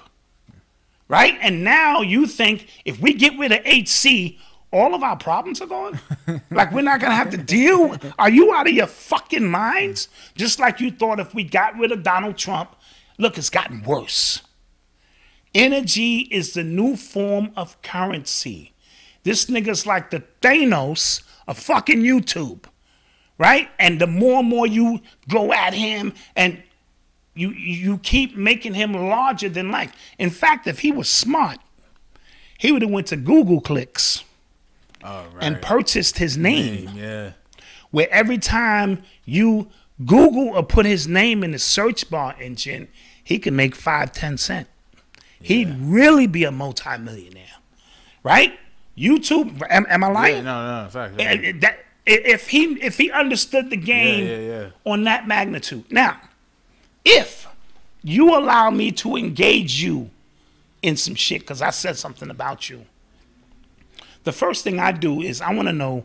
Right? And now you think if we get rid of HC, all of our problems are gone? Like we're not going to have to deal? Are you out of your fucking minds? Just like you thought if we got rid of Donald Trump. Look, it's gotten worse. Energy is the new form of currency. This nigga's like the Thanos of fucking YouTube, right? And the more and more you go at him and you keep making him larger than life. In fact, if he was smart, he would have went to Google Clicks and purchased his name. Yeah. Where every time you Google or put his name in the search bar engine, he could make 5-10 cents. Yeah. He'd really be a multimillionaire, right? YouTube, am I lying? Yeah, no, fact. If he understood the game on that magnitude. Now, if you allow me to engage you in some shit because I said something about you, the first thing I do is I want to know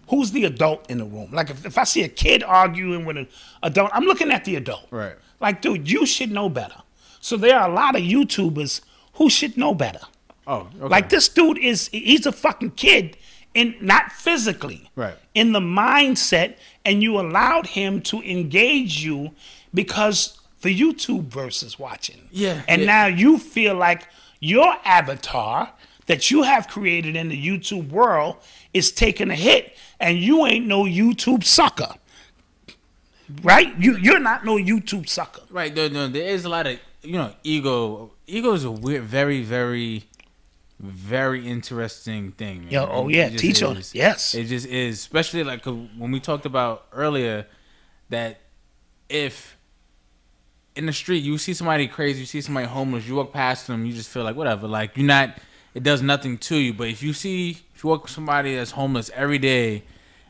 who's the adult in the room. Like if I see a kid arguing with an adult, I'm looking at the adult. Right. Like, dude, you should know better. So there are a lot of YouTubers who should know better. Oh, okay. Like this dude he's a fucking kid, not physically, right? In the mindset, and you allowed him to engage you because the YouTube verse is watching. Yeah. And now you feel like your avatar that you have created in the YouTube world is taking a hit, and you ain't no YouTube sucker. Right? You're not no YouTube sucker. Right. There is a lot of, ego. Ego is a weird, very, very, very interesting thing. Man. Yeah, oh yeah, teach on it. Yes. It just is, especially like when we talked about earlier that if in the street you see somebody crazy, you see somebody homeless, you walk past them, you just feel like whatever, like you're not, it does nothing to you. But if you walk with somebody that's homeless every day,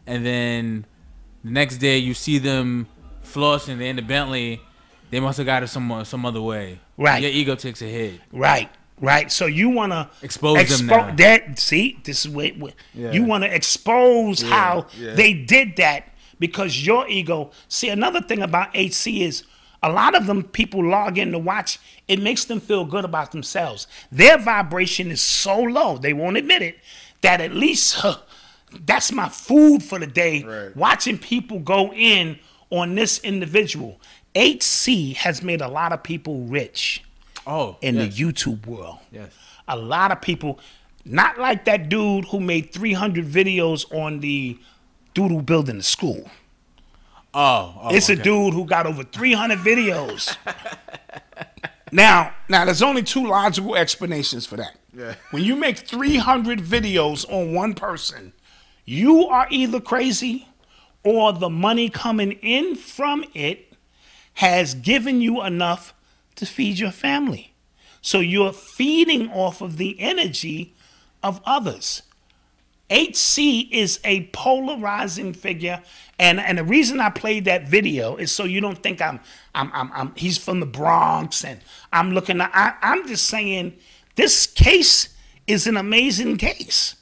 and then the next day you see them flossing, they're in the Bentley, they must have got it some other way. Right. Your ego takes a hit. Right. Right. So you want to expose them now. See, this is what you want to expose how they did that because your ego. See, another thing about HC is a lot of them people log in to watch. It makes them feel good about themselves. Their vibration is so low, they won't admit it, that at least that's my food for the day. Right. Watching people go in on this individual. HC has made a lot of people rich. In the YouTube world. Yes. A lot of people, not like that dude who made 300 videos on the doodle building the school. It's a dude who got over 300 videos. Now, there's only two logical explanations for that. Yeah. When you make 300 videos on one person, you are either crazy or the money coming in from it has given you enough to feed your family. So you're feeding off of the energy of others. HC is a polarizing figure, and the reason I played that video is so you don't think he's from the Bronx and I'm looking I'm just saying this case is an amazing case.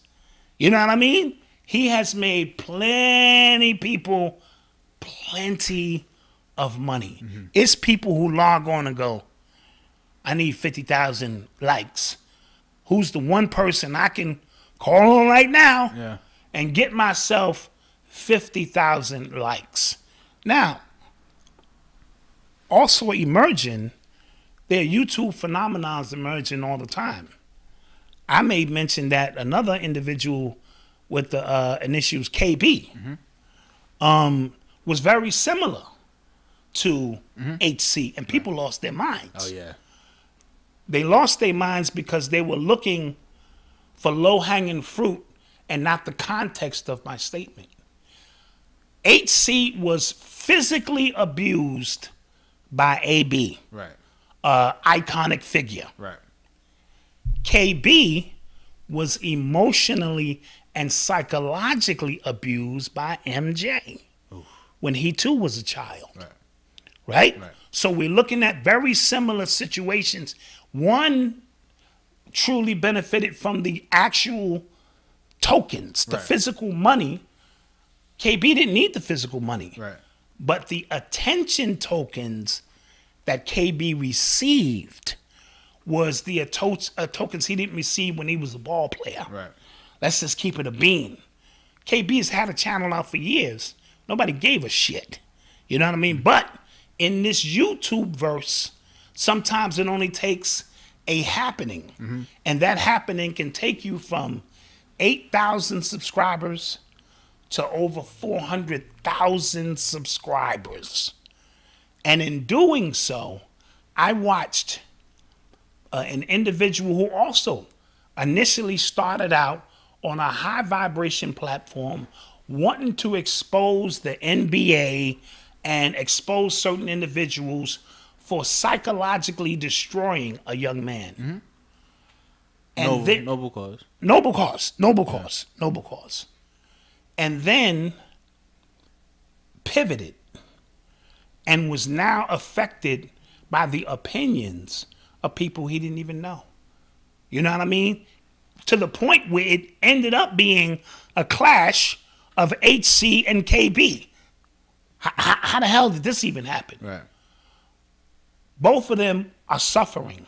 You know what I mean? He has made plenty people plenty of money. Mm-hmm. It's people who log on and go, I need 50,000 likes. Who's the one person I can call on right now and get myself 50,000 likes? Now, also emerging, there are YouTube phenomena emerging all the time. I may mention that another individual with the initials KB was very similar to HC, and people lost their minds. Oh, yeah. They lost their minds because they were looking for low-hanging fruit and not the context of my statement. HC was physically abused by AB. Right. Iconic figure. Right. KB was emotionally and psychologically abused by MJ when he too was a child. Right? Right. So we're looking at very similar situations. One truly benefited from the actual tokens, the physical money. KB didn't need the physical money. Right. But the attention tokens that KB received was the tokens he didn't receive when he was a ball player. Right. Let's just keep it a bean. KB has had a channel out for years. Nobody gave a shit. You know what I mean? But in this YouTube verse, sometimes it only takes a happening. And that happening can take you from 8,000 subscribers to over 400,000 subscribers. And in doing so, I watched an individual who also initially started out on a high vibration platform wanting to expose the NBA and expose certain individuals for psychologically destroying a young man. And noble cause. Noble cause. And then pivoted and was now affected by the opinions of people he didn't even know. You know what I mean? To the point where it ended up being a clash of HC and KB. How the hell did this even happen? Right. Both of them are suffering.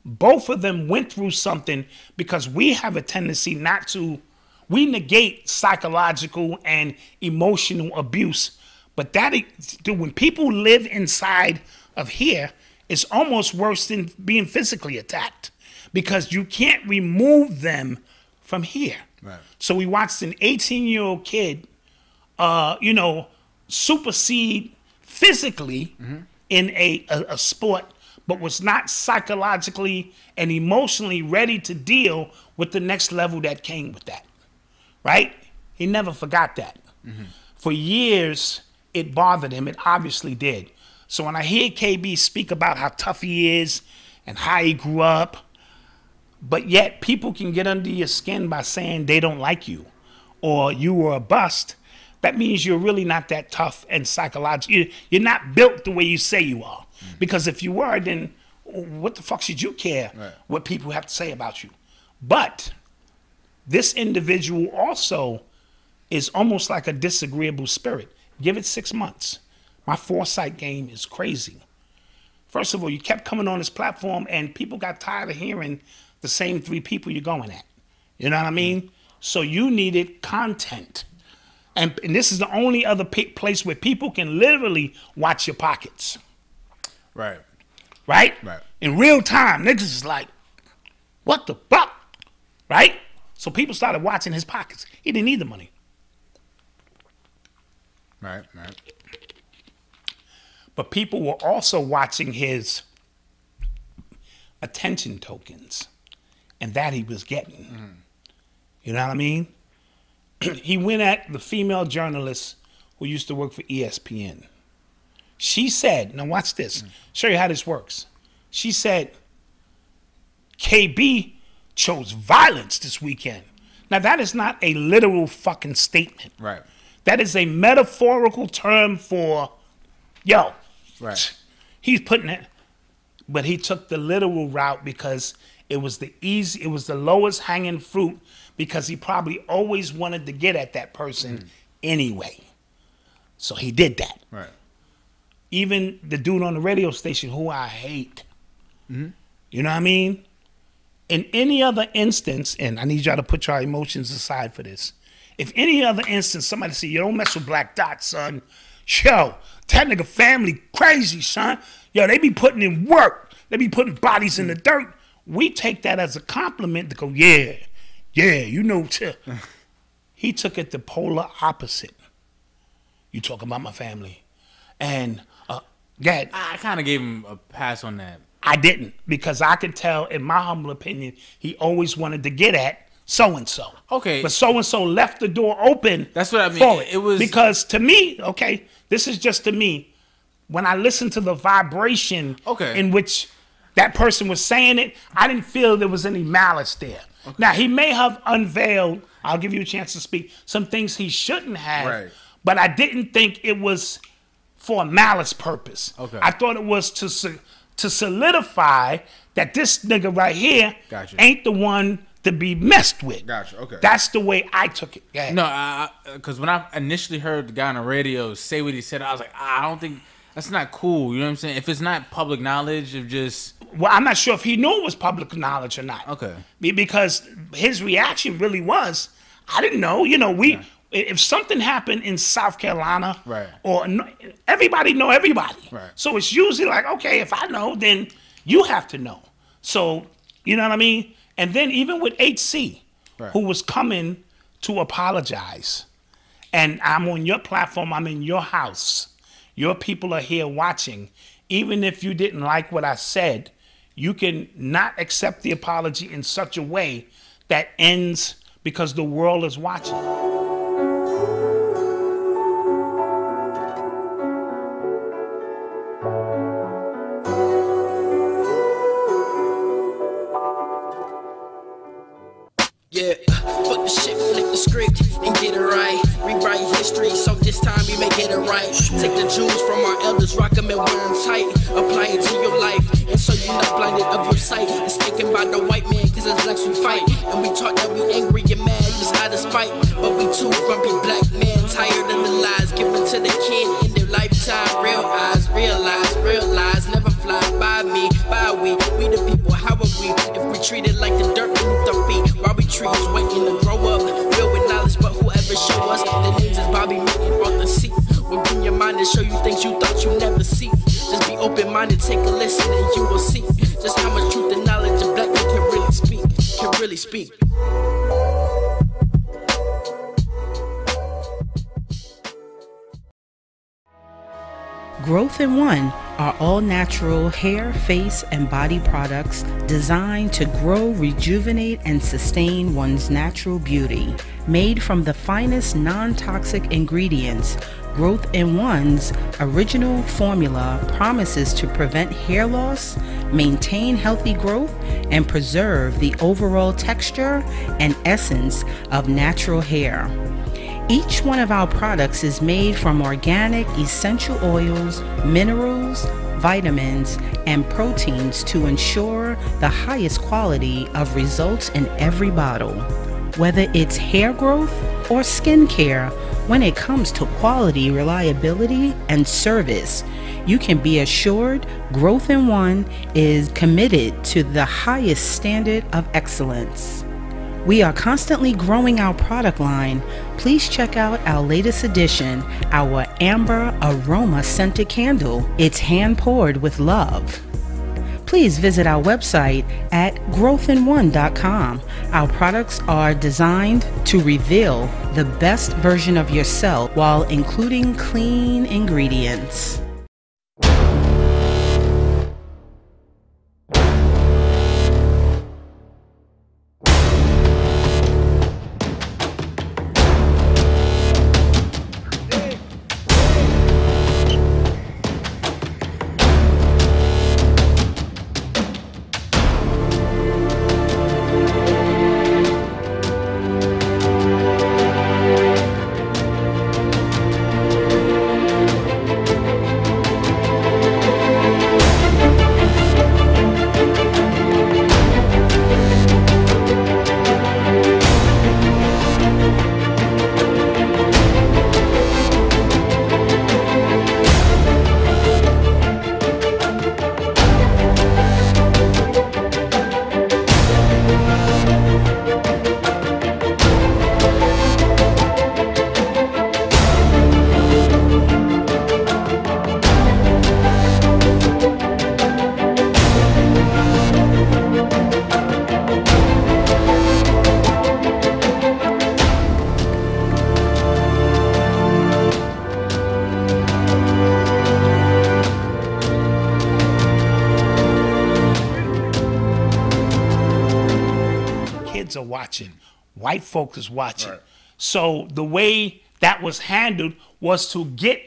Both of them went through something because we have a tendency not to, we negate psychological and emotional abuse. But when people live inside of here, it's almost worse than being physically attacked because you can't remove them from here. Right. So we watched an 18-year-old kid, supersede physically in a sport, but was not psychologically and emotionally ready to deal with the next level that came with that. Right? He never forgot that. For years, it bothered him. It obviously did. So when I hear KB speak about how tough he is and how he grew up, but yet people can get under your skin by saying they don't like you or you were a bust, that means you're really not that tough and psychological. You're not built the way you say you are. Because if you were, then what the fuck should you care what people have to say about you? But this individual also is almost like a disagreeable spirit. Give it 6 months. My foresight game is crazy. First of all, you kept coming on this platform and people got tired of hearing the same 3 people you're going at. You know what I mean? So you needed content. And this is the only other place where people can literally watch your pockets. Right. Right? Right. In real time, niggas is like, what the fuck? Right? So people started watching his pockets. He didn't need the money. Right. But people were also watching his attention tokens. And that he was getting. You know what I mean? He went at the female journalist who used to work for ESPN. She said, now watch this. Show you how this works. She said, KB chose violence this weekend. Now that is not a literal fucking statement. Right. That is a metaphorical term for, yo. Right. He's putting it, but he took the literal route because it was the lowest hanging fruit because he probably always wanted to get at that person anyway. So he did that. Right. Even the dude on the radio station who I hate. You know what I mean? In any other instance, and I need y'all to put your emotions aside for this. If any other instance, somebody say, you don't mess with Black Dot, son. Yo, that nigga family crazy, son. Yo, they be putting in work. They be putting bodies in the dirt. We take that as a compliment to go, yeah, you know. He took it the polar opposite. You talking about my family. And, Gad. I kind of gave him a pass on that. I didn't, because I could tell, in my humble opinion, he always wanted to get at so-and-so. Okay. But so-and-so left the door open. That's what I mean. For it was because to me, okay, this is just to me, when I listened to the vibration in which that person was saying it, I didn't feel there was any malice there. Okay. Now, he may have unveiled, I'll give you a chance to speak, some things he shouldn't have, but I didn't think it was for a malice purpose. Okay. I thought it was to solidify that this nigga right here Gotcha. ain't the one to be messed with. Gotcha. Okay. That's the way I took it. Yeah. No, because when I initially heard the guy on the radio say what he said, I was like, I don't think that's not cool. You know what I'm saying? If it's not public knowledge of just... Well, I'm not sure if he knew it was public knowledge or not. Okay. Because his reaction really was, I didn't know. You know, if something happened in South Carolina, right, or everybody know everybody. Right. So it's usually like, okay, if I know, then you have to know. So, you know what I mean? And then even with HC, right, who was coming to apologize, and I'm on your platform, I'm in your house, your people are here watching. Even if you didn't like what I said, you can not accept the apology in such a way that ends because the world is watching. Yeah, fuck the shit, flip the script and get it right. Rewrite history, so this time we may get it right. Take the jewels from our elders, rock them and wear them tight. Apply it to your life, and so you're not blinded of your sight. It's taken by the white man, cause it's blacks we fight. And we taught that we angry and mad, just out of spite. But we too grumpy black men, tired of the lies given to the kid in their lifetime. Real eyes, realize, never fly by me, by we the people, how are we? If we treat it like the dirt beneath our feet, while we trees waiting to grow up, filled with knowledge, but whoever show us, the names is Bobby, meeting Arthur C. We'll bring your mind and show you things you thought you never see. Just be open-minded, take a listen, and you will see just how much truth and knowledge a black man can really speak, Growth in One are all-natural hair, face, and body products designed to grow, rejuvenate, and sustain one's natural beauty. Made from the finest non-toxic ingredients, Growth in One's original formula promises to prevent hair loss, maintain healthy growth, and preserve the overall texture and essence of natural hair. Each one of our products is made from organic essential oils, minerals, vitamins, and proteins to ensure the highest quality of results in every bottle. Whether it's hair growth or skin care, when it comes to quality, reliability, and service, you can be assured Growth in One is committed to the highest standard of excellence. We are constantly growing our product line. Please check out our latest addition, our Amber Aroma Scented Candle. It's hand poured with love. Please visit our website at growthin1.com. Our products are designed to reveal the best version of yourself while including clean ingredients. Are watching, white folks is watching. Right. So the way that was handled was to get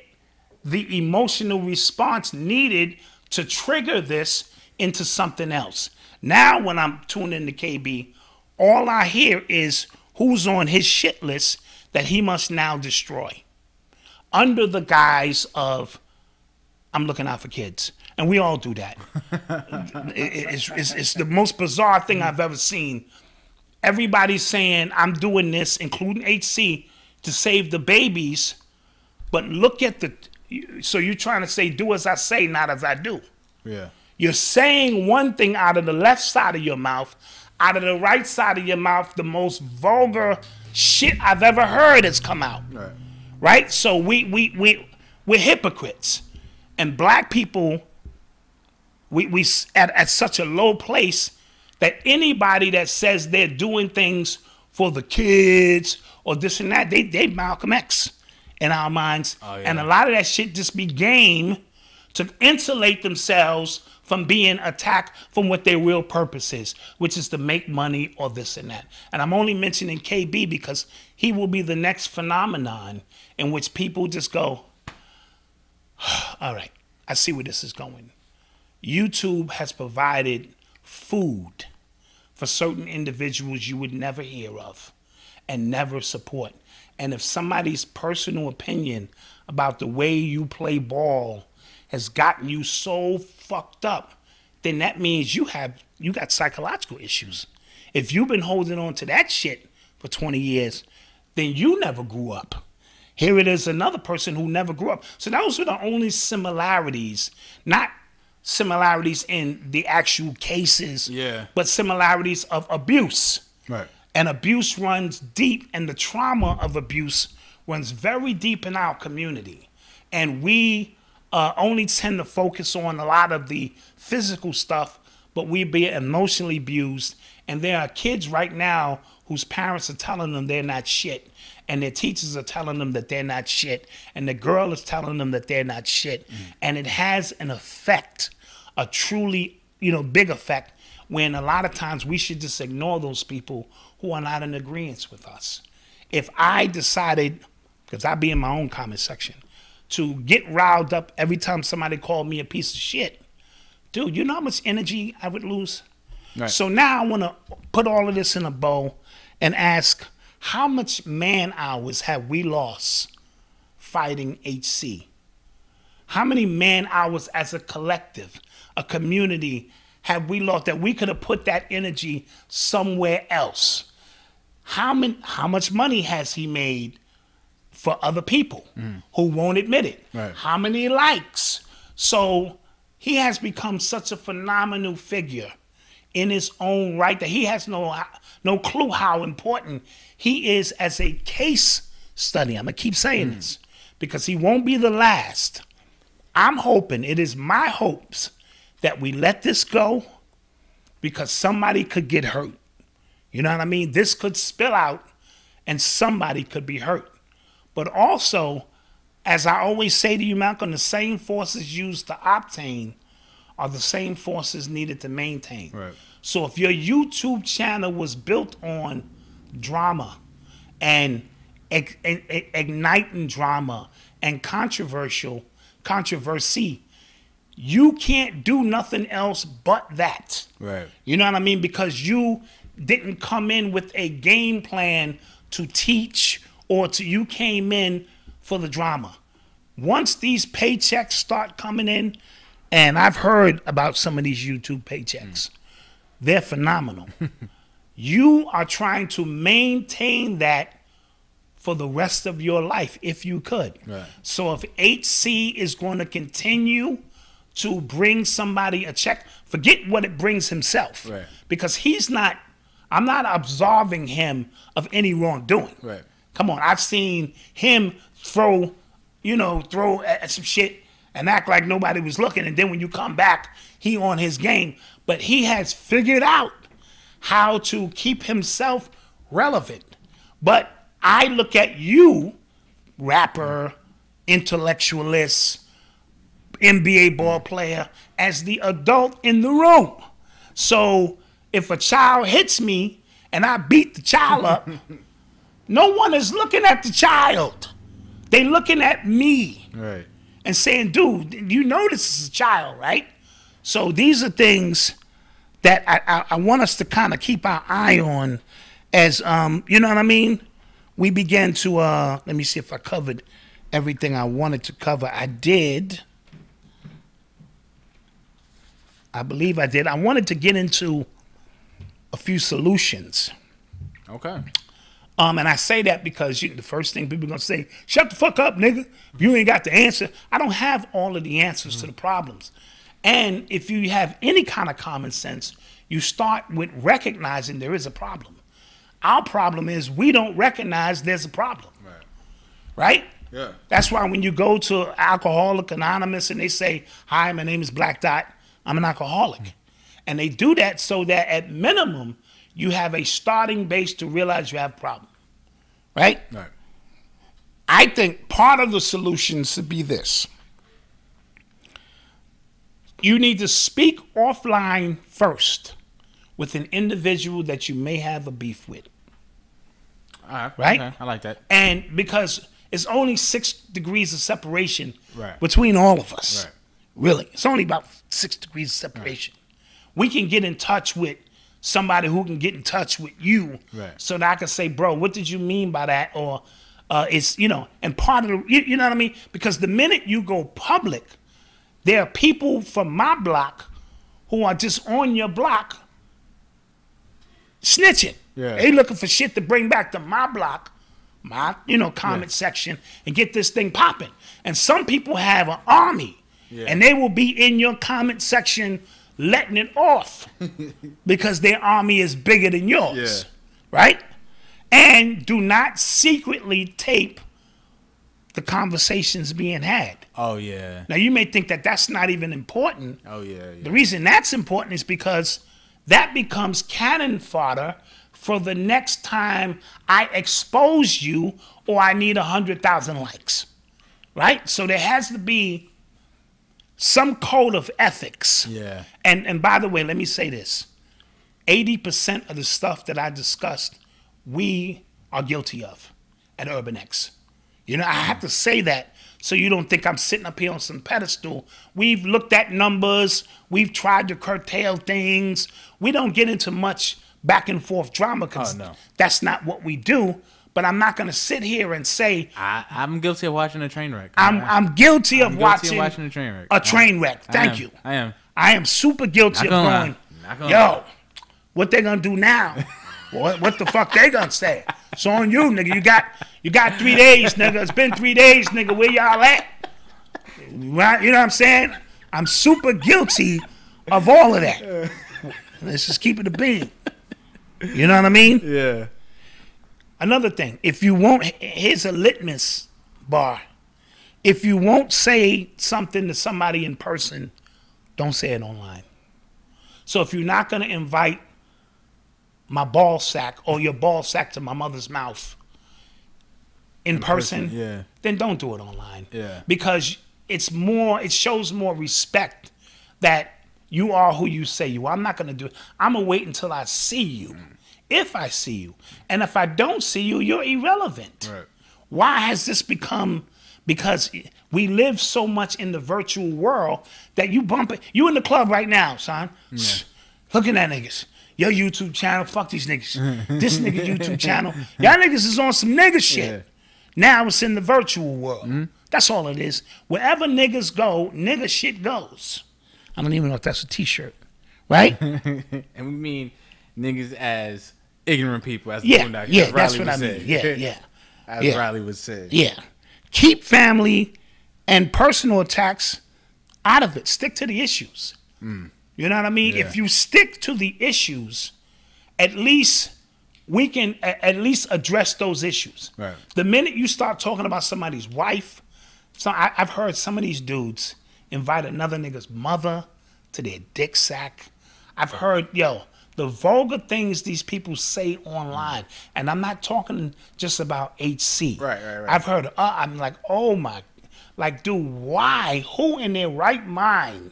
the emotional response needed to trigger this into something else. Now when I'm tuning into KB, all I hear is who's on his shit list that he must now destroy under the guise of I'm looking out for kids. And we all do that. It's the most bizarre thing I've ever seen. Everybody's saying, I'm doing this, including HC, to save the babies. But look at so you're trying to say, do as I say, not as I do. Yeah. You're saying one thing out of the left side of your mouth. Out of the right side of your mouth, the most vulgar shit I've ever heard has come out. Right? So we're hypocrites. And black people, we at such a low place that anybody that says they're doing things for the kids or this and that, they Malcolm X in our minds. Oh, yeah. And a lot of that shit just be game to insulate themselves from being attacked from what their real purpose is, which is to make money or this and that. And I'm only mentioning KB because he will be the next phenomenon in which people just go, all right, I see where this is going. YouTube has provided food for certain individuals you would never hear of and never support. And if somebody's personal opinion about the way you play ball has gotten you so fucked up, then that means you got psychological issues. If you've been holding on to that shit for 20 years, then you never grew up. Here it is, another person who never grew up. So those are the only similarities, not similarities in the actual cases, but similarities of abuse. Right. And abuse runs deep, and the trauma of abuse runs very deep in our community. And we only tend to focus on a lot of the physical stuff, but we be emotionally abused. And there are kids right now whose parents are telling them they're not shit, and their teachers are telling them that they're not shit, and the girl is telling them that they're not shit. And it has an effect, a truly, big effect, when a lot of times we should just ignore those people who are not in agreement with us. If I decided, because I be in my own comment section, to get riled up every time somebody called me a piece of shit, dude, you know how much energy I would lose? Right. So now I want to put all of this in a bow and ask, how much man hours have we lost fighting HC? How many man hours as a collective, a community, have we lost that we could have put that energy somewhere else? How much money has he made for other people who won't admit it? Right. How many likes? So he has become such a phenomenal figure in his own right that he has no clue how important he is as a case study. I'm going to keep saying this because he won't be the last. I'm hoping, it is my hopes, that we let this go because somebody could get hurt. You know what I mean? This could spill out and somebody could be hurt. But also, as I always say to you, Malcolm, the same forces used to obtain are the same forces needed to maintain. Right. So if your YouTube channel was built on drama and igniting drama and controversy, you can't do nothing else but that. Right. You know what I mean? Because you didn't come in with a game plan to teach you came in for the drama. Once these paychecks start coming in, and I've heard about some of these YouTube paychecks, they're phenomenal. You are trying to maintain that for the rest of your life if you could. Right. So if HC is going to continue to bring somebody a check, forget what it brings himself. Right. Because I'm not absolving him of any wrongdoing. Right. Come on, I've seen him throw at some shit and act like nobody was looking, and then when you come back, he on his game. But he has figured out how to keep himself relevant. But I look at you, rapper, intellectualist, NBA ball player, as the adult in the room. So if a child hits me and I beat the child up, no one is looking at the child. They looking at me. Right. And saying, dude, you know this is a child, right? So these are things that I want us to kind of keep our eye on as, you know what I mean? We began to, let me see if I covered everything I wanted to cover. I did. I believe I did. I wanted to get into a few solutions. Okay. And I say that because the first thing people are going to say, shut the fuck up, nigga. If you ain't got the answer. I don't have all of the answers to the problems. And if you have any kind of common sense, you start with recognizing there is a problem. Our problem is we don't recognize there's a problem. Right? Yeah. That's why when you go to Alcoholic Anonymous and they say, hi, my name is Black Dot, I'm an alcoholic. And they do that so that at minimum, you have a starting base to realize you have a problem. Right? Right. I think part of the solution should be this. You need to speak offline first with an individual that you may have a beef with. All right. Right? Okay. I like that. And because it's only 6 degrees of separation Right. between all of us. Right. Really. It's only about 6 degrees of separation. Right. We can get in touch with somebody who can get in touch with you. Right. So that I can say, bro, what did you mean by that? Or it's, and part of the, you know what I mean? Because the minute you go public, there are people from my block who are just on your block snitching. Yeah. They looking for shit to bring back to my block, my, comment section, and get this thing popping. And some people have an army, and they will be in your comment section letting it off because their army is bigger than yours, right? And do not secretly tape the conversations being had. Oh, yeah. Now, you may think that that's not even important. Oh, yeah. The reason that's important is because that becomes cannon fodder for the next time I expose you or I need 100,000 likes, right? So there has to be some code of ethics. Yeah. And by the way, let me say this. 80% of the stuff that I discussed, we are guilty of at Urban X. I have to say that so you don't think I'm sitting up here on some pedestal. We've looked at numbers. We've tried to curtail things. We don't get into much back and forth drama because that's not what we do. But I'm not going to sit here and say I'm guilty of watching a train wreck. I'm guilty of watching a train wreck. A train wreck. Thank you. I am. I am super guilty of going, yo, what they going to do now? What the fuck they going to say? It's on you, nigga. You got 3 days, nigga. It's been 3 days, nigga. Where y'all at? Right? You know what I'm saying? I'm super guilty of all of that. Let's just keep it a bean. You know what I mean? Yeah. Another thing, if you won't, here's a litmus bar. If you won't say something to somebody in person, don't say it online. So if you're not going to invite my ball sack or your ball sack to my mother's mouth in person, then don't do it online. Yeah. Because it shows more respect that you are who you say you are. I'm not going to do it. I'm going to wait until I see you. If I see you. And if I don't see you, you're irrelevant. Right. Why has this become? Because we live so much in the virtual world that you bump it. You in the club right now, son. Yeah. Looking at niggas. Your YouTube channel, fuck these niggas. This nigga YouTube channel. Y'all niggas is on some nigga shit. Yeah. Now it's in the virtual world. Mm-hmm. That's all it is. Wherever niggas go, nigga shit goes. I don't even know if that's a t-shirt. Right? And we mean niggas as ignorant people, as that's what I mean. Yeah. As Riley would say. Yeah. Keep family and personal attacks out of it. Stick to the issues. You know what I mean? Yeah. If you stick to the issues, at least we can at least address those issues. Right. The minute you start talking about somebody's wife, I've heard some of these dudes invite another nigga's mother to their dick sack. I've heard, the vulgar things these people say online, and I'm not talking just about HC. Right. I've heard, I'm like, oh my, like, dude, why? Who in their right mind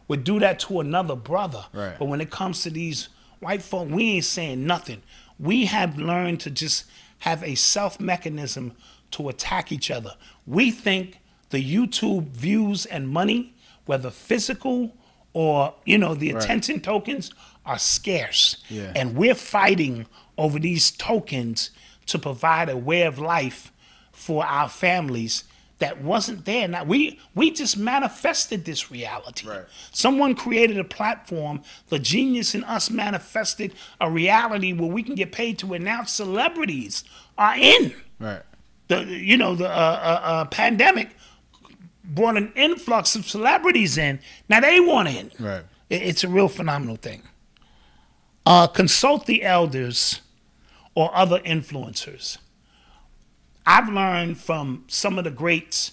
would do that to another brother? Right. But when it comes to these white folk, we ain't saying nothing. We have learned to just have a self-mechanism to attack each other. We think the YouTube views and money, whether physical or, the attention tokens, are scarce. Yeah. And we're fighting over these tokens to provide a way of life for our families that wasn't there. Now we just manifested this reality. Right. Someone created a platform. The genius in us manifested a reality where we can get paid to announce celebrities are in. Right. The pandemic brought an influx of celebrities in. Now they want in. Right. It's a real phenomenal thing. Consult the elders or other influencers. I've learned from some of the greats,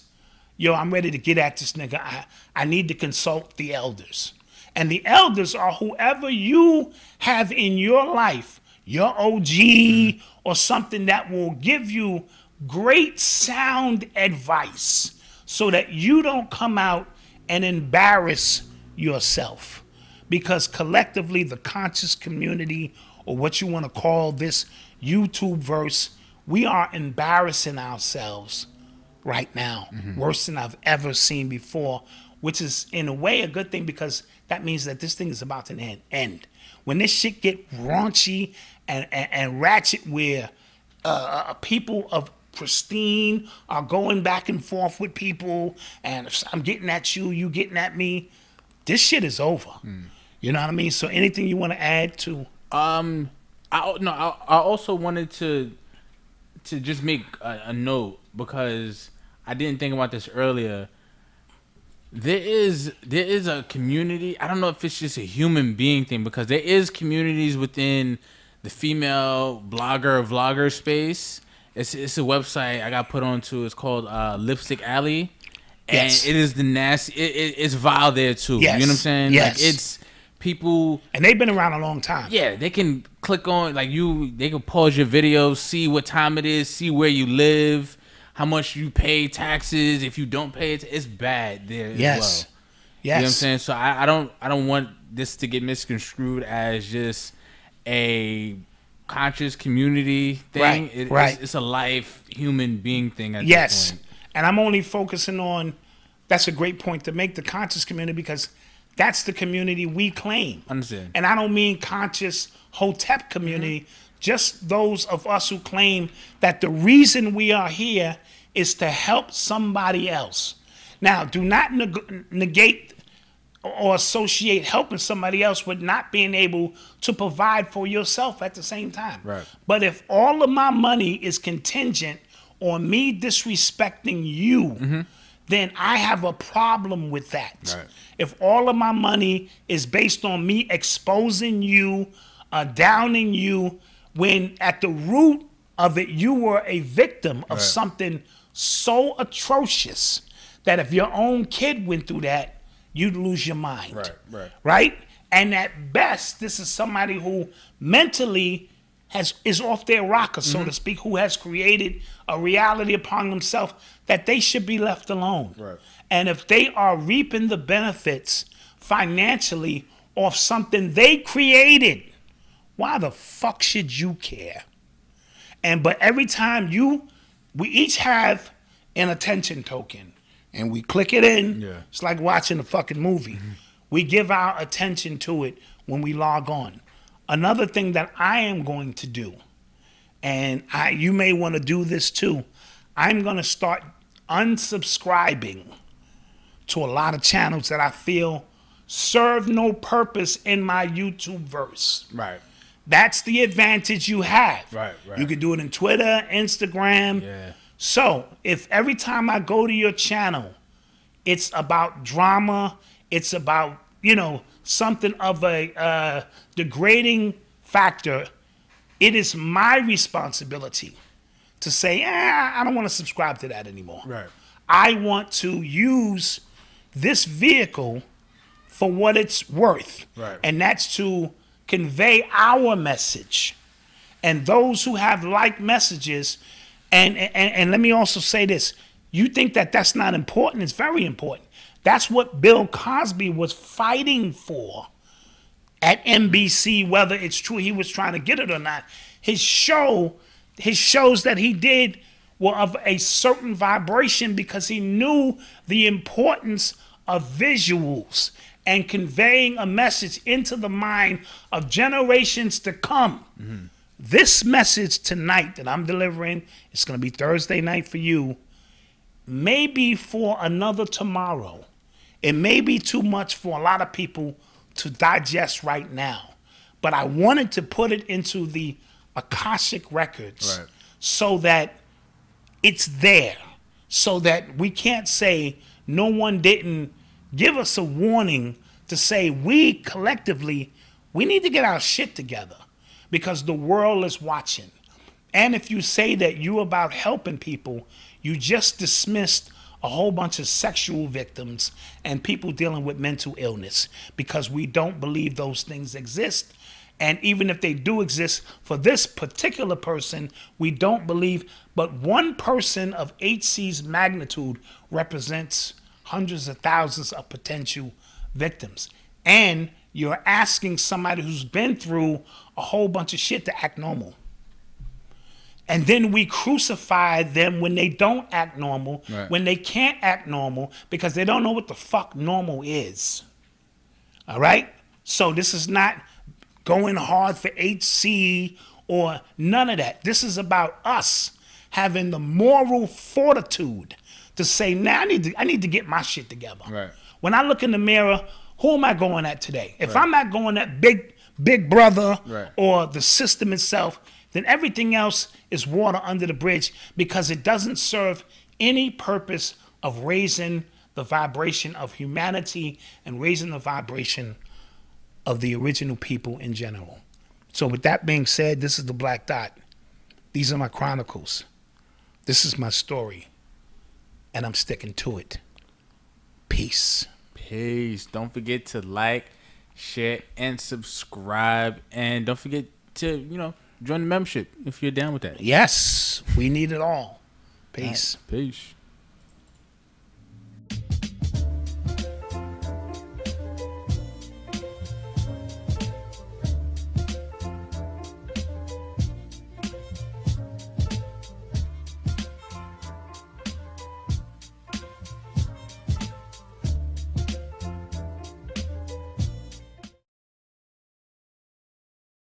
I'm ready to get at this nigga. I need to consult the elders. And the elders are whoever you have in your life, your OG or something that will give you great sound advice so that you don't come out and embarrass yourself. Because collectively, the conscious community, or what you want to call this YouTube verse, we are embarrassing ourselves right now, worse than I've ever seen before, which is in a way a good thing because that means that this thing is about to end. When this shit get raunchy and ratchet where people of pristine are going back and forth with people and if I'm getting at you, you getting at me, this shit is over. You know what I mean? So anything you want to add to? I also wanted to just make a note because I didn't think about this earlier. There is a community. I don't know if it's just a human being thing because there is communities within the female vlogger space. It's a website I got put onto. It's called Lipstick Alley, and it is the nasty. It's vile there too. Yes. You know what I'm saying? Yes. Like it's people, and they've been around a long time. Yeah, they can click on they can pause your video, see what time it is, see where you live, how much you pay taxes. If you don't pay it, it's bad there as well. Yes. You know what I'm saying? So I don't want this to get misconstrued as just a conscious community thing. It's a life human being thing at this point. And I'm only focusing on, that's a great point to make, the conscious community, because that's the community we claim. Understand. And I don't mean conscious Hotep community, just those of us who claim that the reason we are here is to help somebody else. Now, do not negate or associate helping somebody else with not being able to provide for yourself at the same time. Right. But if all of my money is contingent on me disrespecting you, then I have a problem with that. Right. If all of my money is based on me exposing you, downing you, when at the root of it, you were a victim of something so atrocious that if your own kid went through that, you'd lose your mind. Right? And at best, this is somebody who mentally is off their rocker, so to speak, who has created a reality upon themselves that they should be left alone. Right. And if they are reaping the benefits financially off something they created, why the fuck should you care? But every time we each have an attention token and we click it in, it's like watching a fucking movie. We give our attention to it when we log on. Another thing that I am going to do, and you may want to do this too, I'm going to start unsubscribing to a lot of channels that I feel serve no purpose in my YouTube verse. Right. That's the advantage you have. Right. You can do it in Twitter, Instagram. Yeah. So if every time I go to your channel, it's about drama, it's about, something of a degrading factor, it is my responsibility to say, I don't want to subscribe to that anymore. Right. I want to use this vehicle for what it's worth. Right. And that's to convey our message. And those who have like messages, and let me also say this, you think that that's not important? It's very important. That's what Bill Cosby was fighting for at NBC, whether it's true he was trying to get it or not. His shows that he did were of a certain vibration because he knew the importance of visuals and conveying a message into the mind of generations to come. This message tonight that I'm delivering, it's going to be Thursday night for you, may be for another tomorrow. It may be too much for a lot of people to digest right now. But I wanted to put it into the Akashic records so that it's there. So that we can't say no one didn't give us a warning to say we collectively, we need to get our shit together because the world is watching. And if you say that you're about helping people, you just dismissed a whole bunch of sexual victims and people dealing with mental illness because we don't believe those things exist. And even if they do exist for this particular person, we don't believe. But one person of HC's magnitude represents hundreds of thousands of potential victims. And you're asking somebody who's been through a whole bunch of shit to act normal. And then we crucify them when they don't act normal, when they can't act normal, because they don't know what the fuck normal is. All right? So this is not going hard for HC or none of that. This is about us having the moral fortitude to say, now I need to get my shit together. Right. When I look in the mirror, who am I going at today? If I'm not going at big brother or the system itself, then everything else is water under the bridge because it doesn't serve any purpose of raising the vibration of humanity and raising the vibration of the original people in general. So with that being said, this is the Black Dot. These are my chronicles. This is my story. And I'm sticking to it. Peace. Peace. Don't forget to like, share, and subscribe. And don't forget to, join the membership if you're down with that. Yes. We need it all. Peace. Peace.